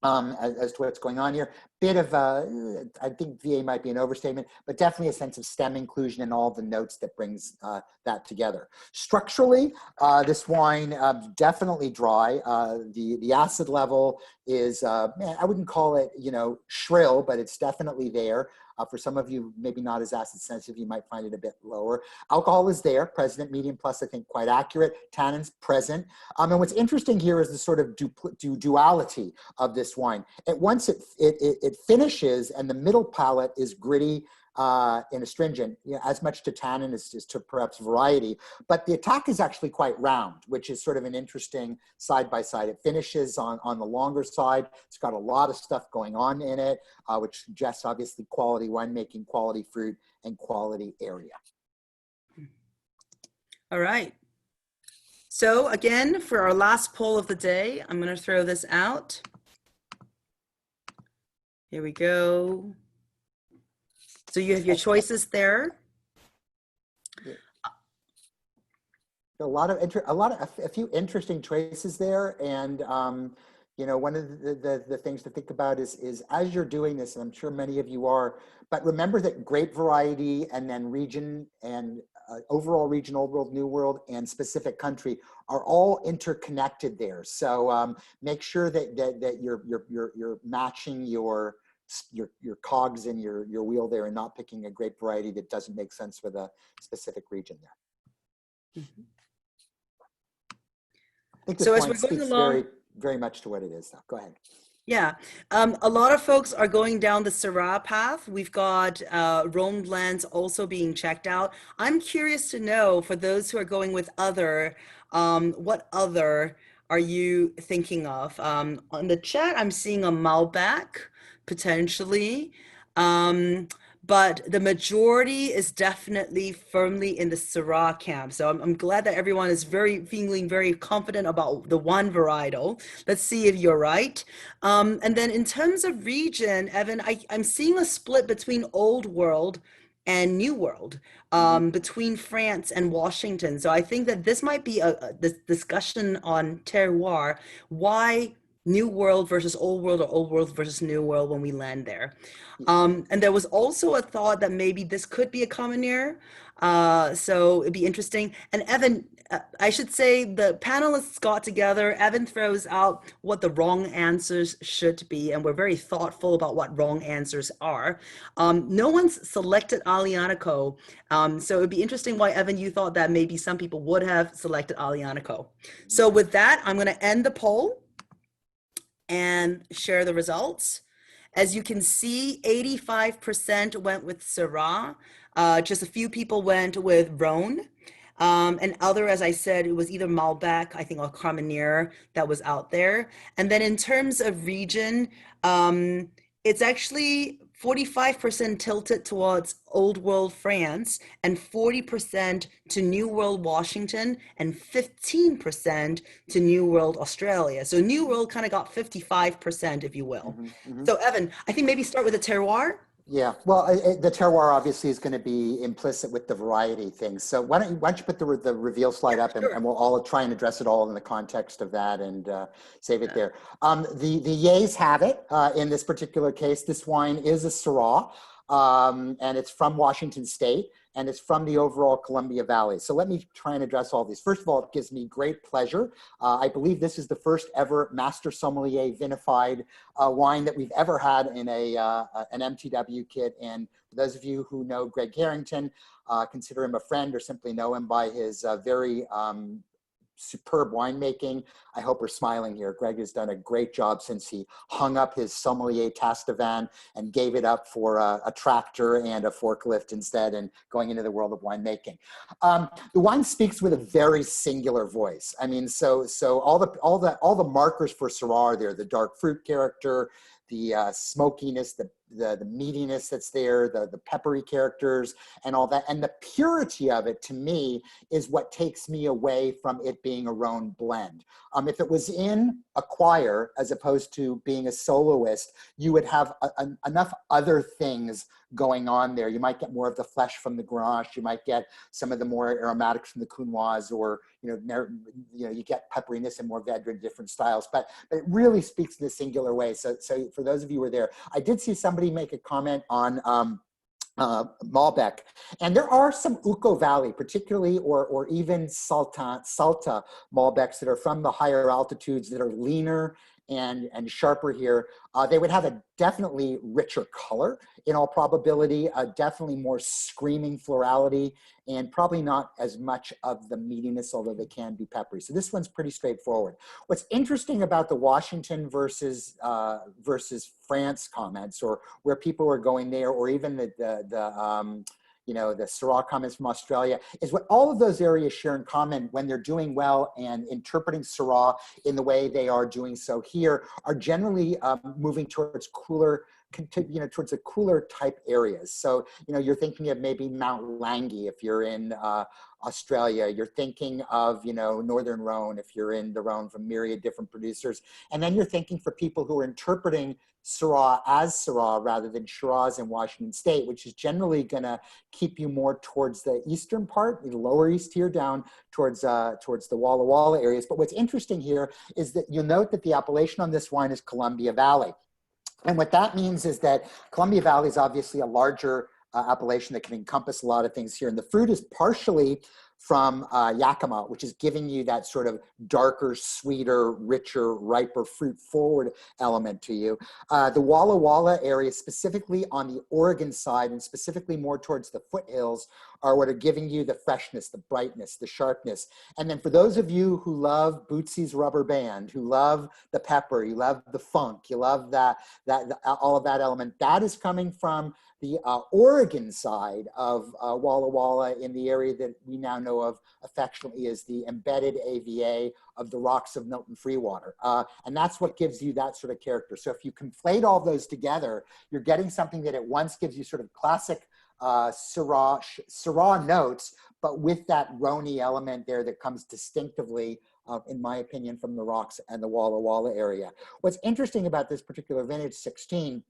as to what's going on here. Bit of, I think VA might be an overstatement, but definitely a sense of stem inclusion and all the notes that brings that together. Structurally, this wine definitely dry. The acid level is, man, I wouldn't call it, you know, shrill, but it's definitely there. For some of you, maybe not as acid sensitive, you might find it a bit lower. Alcohol is there, present, medium plus, I think quite accurate. Tannins present. And what's interesting here is the sort of duality of this wine. At once it finishes and the middle palate is gritty and astringent, you know, as much to tannin as to perhaps variety, but the attack is actually quite round, which is sort of an interesting side by side. It finishes on the longer side. It's got a lot of stuff going on in it, which suggests obviously quality winemaking, quality fruit, and quality area. All right. So again, for our last poll of the day, I'm going to throw this out. Here we go. So you have your choices there. A few interesting choices there, and you know, one of the things to think about is as you're doing this, and I'm sure many of you are, but remember that grape variety and then region and overall region, old world, new world, and specific country are all interconnected there. So make sure that you're matching your cogs in your wheel there and not picking a grape variety that doesn't make sense with a specific region there. Mm-hmm. I think this so as wine we're going speaks along, very much to what it is, though. Go ahead. yeah, a lot of folks are going down the Syrah path. We've got Rhone blends also being checked out. I'm curious to know, for those who are going with other, what other are you thinking of? On the chat, I'm seeing a Malbec potentially. Um, but the majority is definitely firmly in the Syrah camp. So I'm glad that everyone is feeling very confident about the one varietal. Let's see if you're right. And then in terms of region, Evan, I'm seeing a split between Old World and New World, between France and Washington. So I think that this might be this discussion on terroir. Why New World versus Old World, or Old World versus New World when we land there? And there was also a thought that maybe this could be a commoner. So it'd be interesting. And Evan, I should say the panelists got together. Evan throws out what the wrong answers should be, and we're very thoughtful about what wrong answers are. No one's selected Alianico, so it'd be interesting why, Evan, you thought that maybe some people would have selected Alianico. So with that, I'm going to end the poll and share the results. As you can see, 85% went with Syrah. Just a few people went with Rhone. And other, as I said, it was either Malbec, I think, or Carmenere that was out there. And then in terms of region, it's actually 45% tilted towards Old World France, and 40% to New World Washington, and 15% to New World Australia. So New World kind of got 55%, if you will. So Evan, I think maybe start with the terroir. Yeah, well, the terroir obviously is going to be implicit with the variety thing. So why don't you put the reveal slide up, and we'll all try and address it all in the context of that, and save it there. The yays have it in this particular case. This wine is a Syrah, and it's from Washington State, and it's from the overall Columbia Valley. So let me try and address all these. First of all, it gives me great pleasure. I believe this is the first ever Master Sommelier vinified wine that we've ever had in an MTW kit. And for those of you who know Greg Harrington, consider him a friend or simply know him by his very superb winemaking. I hope we're smiling here. Greg has done a great job since he hung up his sommelier Tastavan and gave it up for a tractor and a forklift instead, and going into the world of winemaking. The wine speaks with a very singular voice. I mean, so all the markers for Syrah are there: the dark fruit character, the smokiness, the meatiness that's there, the peppery characters and all that. And the purity of it, to me, is what takes me away from it being a Rhone blend. If it was in a choir, as opposed to being a soloist, you would have enough other things going on there. You might get more of the flesh from the Grenache. You might get some of the more aromatics from the Counoise, or you get pepperiness and more Mourvedre in different styles. But it really speaks in a singular way. So for those of you who were there, I did see somebody make a comment on Malbec, and there are some Uco Valley, particularly, or even Salta Malbecs that are from the higher altitudes that are leaner and sharper here. They would have a definitely richer color in all probability, definitely more screaming florality, and probably not as much of the meatiness, although they can be peppery. So this one's pretty straightforward. What's interesting about the Washington versus France comments, or where people are going there, or even the Syrah comments from Australia, is what all of those areas share in common when they're doing well and interpreting Syrah in the way they are doing so here, are generally moving towards towards the cooler type areas. So, you're thinking of maybe Mount Langi if you're in Australia. You're thinking of, Northern Rhone if you're in the Rhone, from myriad different producers. And then you're thinking for people who are interpreting Syrah as Syrah rather than Shiraz in Washington State, which is generally going to keep you more towards the eastern part, the lower east here, down towards the Walla Walla areas. But what's interesting here is that you'll note that the appellation on this wine is Columbia Valley. And what that means is that Columbia Valley is obviously a larger appellation that can encompass a lot of things here. And the fruit is partially from Yakima, which is giving you that sort of darker, sweeter, richer, riper, fruit-forward element to you. The Walla Walla area, specifically on the Oregon side, and specifically more towards the foothills, are what are giving you the freshness, the brightness, the sharpness. And then for those of you who love Bootsy's Rubber Band, who love the pepper, you love the funk, you love all of that element, that is coming from the Oregon side of Walla Walla, in the area that we now know of affectionately as the embedded AVA of the rocks of Milton Freewater. And that's what gives you that sort of character. So if you conflate all those together, you're getting something that at once gives you sort of classic Syrah notes, but with that Rhone element there that comes distinctively, in my opinion, from the rocks and the Walla Walla area. What's interesting about this particular vintage 16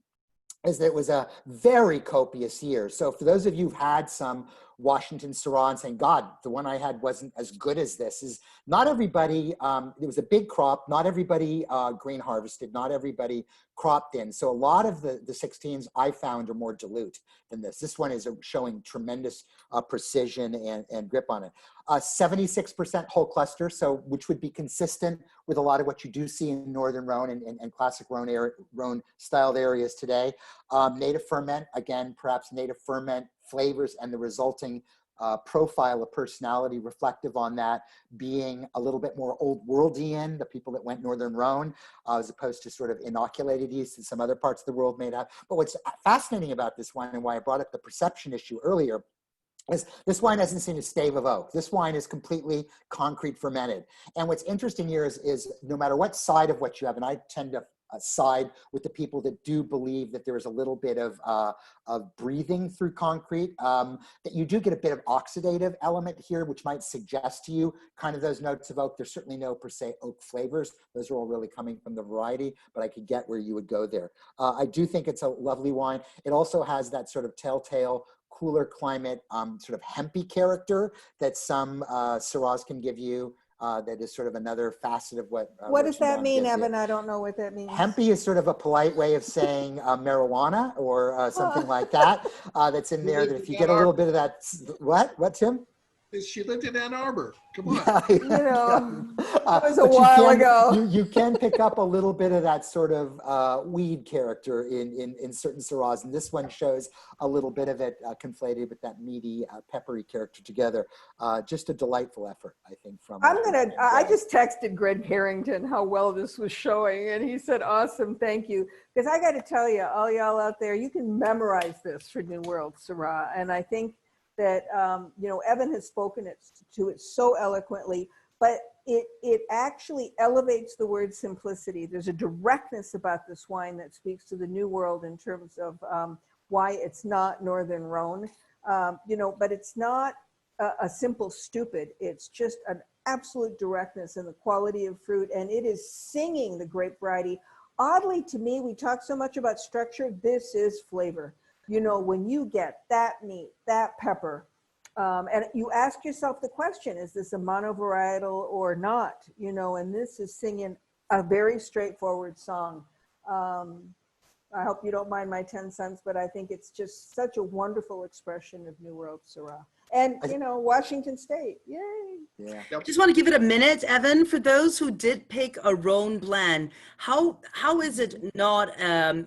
is that it was a very copious year. So for those of you who've had some Washington Syrah and saying, God, the one I had wasn't as good as this, is not everybody, it was a big crop, not everybody grain harvested, not everybody cropped in. So a lot of the 16s I found are more dilute than this. This one is showing tremendous precision and grip on it. 76% whole cluster, so which would be consistent with a lot of what you do see in Northern Rhone and classic Rhone styled areas today. Native ferment, again, perhaps native ferment flavors and the resulting profile of personality reflective on that being a little bit more old worldian, the people that went Northern Rhone, as opposed to sort of inoculated yeast that some other parts of the world made out. But what's fascinating about this wine and why I brought up the perception issue earlier is this wine hasn't seen a stave of oak. This wine is completely concrete fermented. And what's interesting here is no matter what side of what you have, and I tend to side with the people that do believe that there is a little bit of breathing through concrete, that you do get a bit of oxidative element here, which might suggest to you kind of those notes of oak. There's certainly no per se oak flavors. Those are all really coming from the variety, but I could get where you would go there. I do think it's a lovely wine. It also has that sort of telltale cooler climate, sort of hempy character that some Syrahs can give you. That is sort of another facet of what. What does that mean, Evan? You. I don't know what that means. Hempy is sort of a polite way of saying marijuana or something like that. That's in there. That if you get a little bit of that, what, Tim? She lived in Ann Arbor. Come on. Yeah, You know, that was a but while ago. You can pick up a little bit of that sort of weed character in certain Syrahs, and this one shows a little bit of it conflated with that meaty, peppery character together. Just a delightful effort, I think. I just texted Greg Harrington how well this was showing, and he said, "Awesome, thank you." Because I got to tell you, all y'all out there, you can memorize this for New World Syrah, and I think that you know, Evan has spoken to it so eloquently, but it actually elevates the word simplicity. There's a directness about this wine that speaks to the New World in terms of why it's not Northern Rhone, you know, but it's not a simple stupid. It's just an absolute directness in the quality of fruit, and it is singing the grape variety. Oddly to me, we talk so much about structure. This is flavor. You know, when you get that meat, that pepper, and you ask yourself the question, is this a monovarietal or not? You know, and this is singing a very straightforward song. I hope you don't mind my 10 cents, but I think it's just such a wonderful expression of New World Syrah. And, you know, Washington State, yay. Yeah. I just want to give it a minute, Evan, for those who did pick a Rhone blend. How is it not,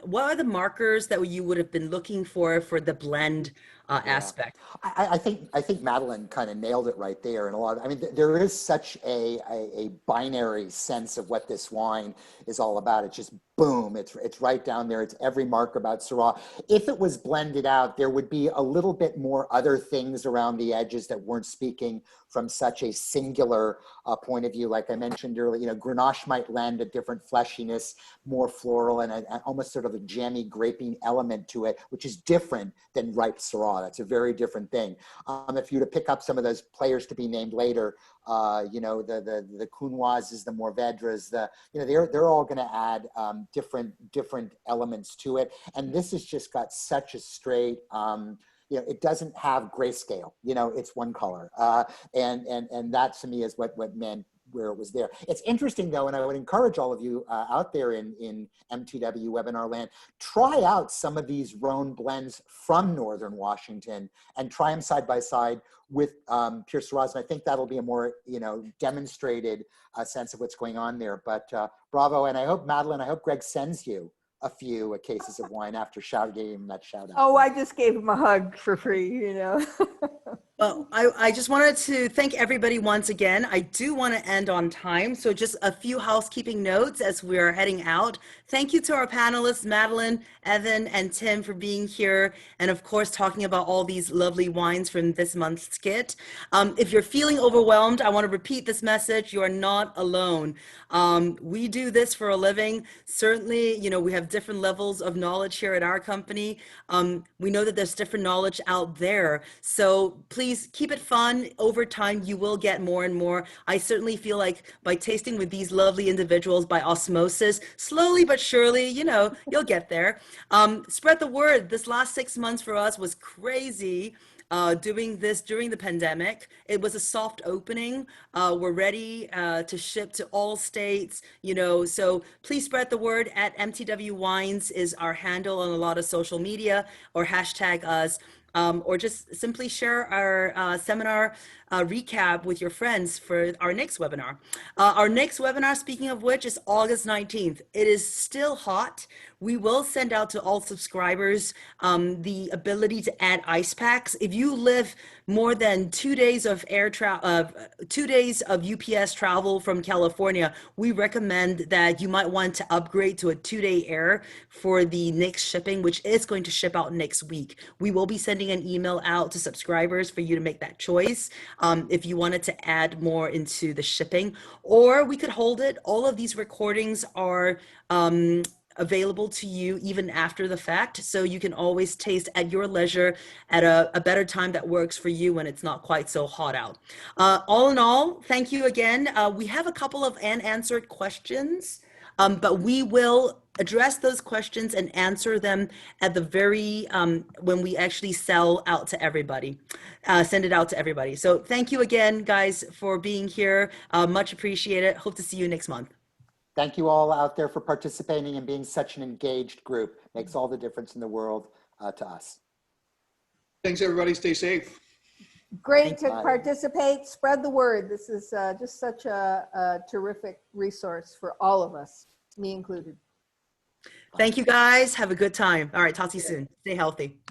what are the markers that you would have been looking for the blend aspect? I think Madeline kind of nailed it right there. And I mean, there is such a binary sense of what this wine is all about. It's just boom, it's right down there. It's every mark about Syrah. If it was blended out, there would be a little bit more other things around the edges that weren't speaking from such a singular point of view. Like I mentioned earlier, you know, Grenache might lend a different fleshiness, more floral, and almost sort of a jammy, graping element to it, which is different than ripe Syrah. That's a very different thing. If you were to pick up some of those players to be named later, you know, the Counoises, the Mourvedres, you know, they're all going to add different elements to it. And this has just got such a straight, you know, it doesn't have grayscale, you know, it's one color. And that to me is what meant where it was there. It's interesting though, and I would encourage all of you out there in MTW webinar land, try out some of these Rhone blends from Northern Washington and try them side by side with pure Syrahs. And I think that'll be a more, you know, demonstrated sense of what's going on there. But bravo. And I hope, Madeline, I hope Greg sends you a few cases of wine after gave him that shout out. Oh, I just gave him a hug for free, you know. Well, I just wanted to thank everybody once again. I do want to end on time, so just a few housekeeping notes as we are heading out. Thank you to our panelists, Madeline, Evan, and Tim, for being here, and of course, talking about all these lovely wines from this month's kit. If you're feeling overwhelmed, I want to repeat this message. You are not alone. We do this for a living. Certainly, you know, we have different levels of knowledge here at our company. We know that there's different knowledge out there. So please keep it fun. Over time, you will get more and more. I certainly feel like by tasting with these lovely individuals by osmosis, slowly but surely, you know, you'll get there. Spread the word. This last 6 months for us was crazy. Doing this during the pandemic. It was a soft opening. We're ready to ship to all states, you know, so please spread the word. At MTW Wines is our handle on a lot of social media, or hashtag us. Or just simply share our seminar recap with your friends for our next webinar. Our next webinar, speaking of which, is August 19th. It is still hot. We will send out to all subscribers the ability to add ice packs. If you live more than 2 days of 2 days of UPS travel from California, we recommend that you might want to upgrade to a 2-day air for the next shipping, which is going to ship out next week. We will be sending an email out to subscribers for you to make that choice if you wanted to add more into the shipping, or we could hold it. All of these recordings are available to you even after the fact, so you can always taste at your leisure at a better time that works for you when it's not quite so hot out. All in all, thank you again. We have a couple of unanswered questions, but we will address those questions and answer them at the very when we actually sell out to everybody, send it out to everybody. So thank you again, guys, for being here. Much appreciated. Hope to see you next month. Thank you all out there for participating and being such an engaged group. Makes all the difference in the world to us. Thanks, everybody. Stay safe. Great to Bye. participate. Spread the word. This is just such a terrific resource for all of us, me included. Thank you, guys. Have a good time. All right, talk to you soon. Stay healthy.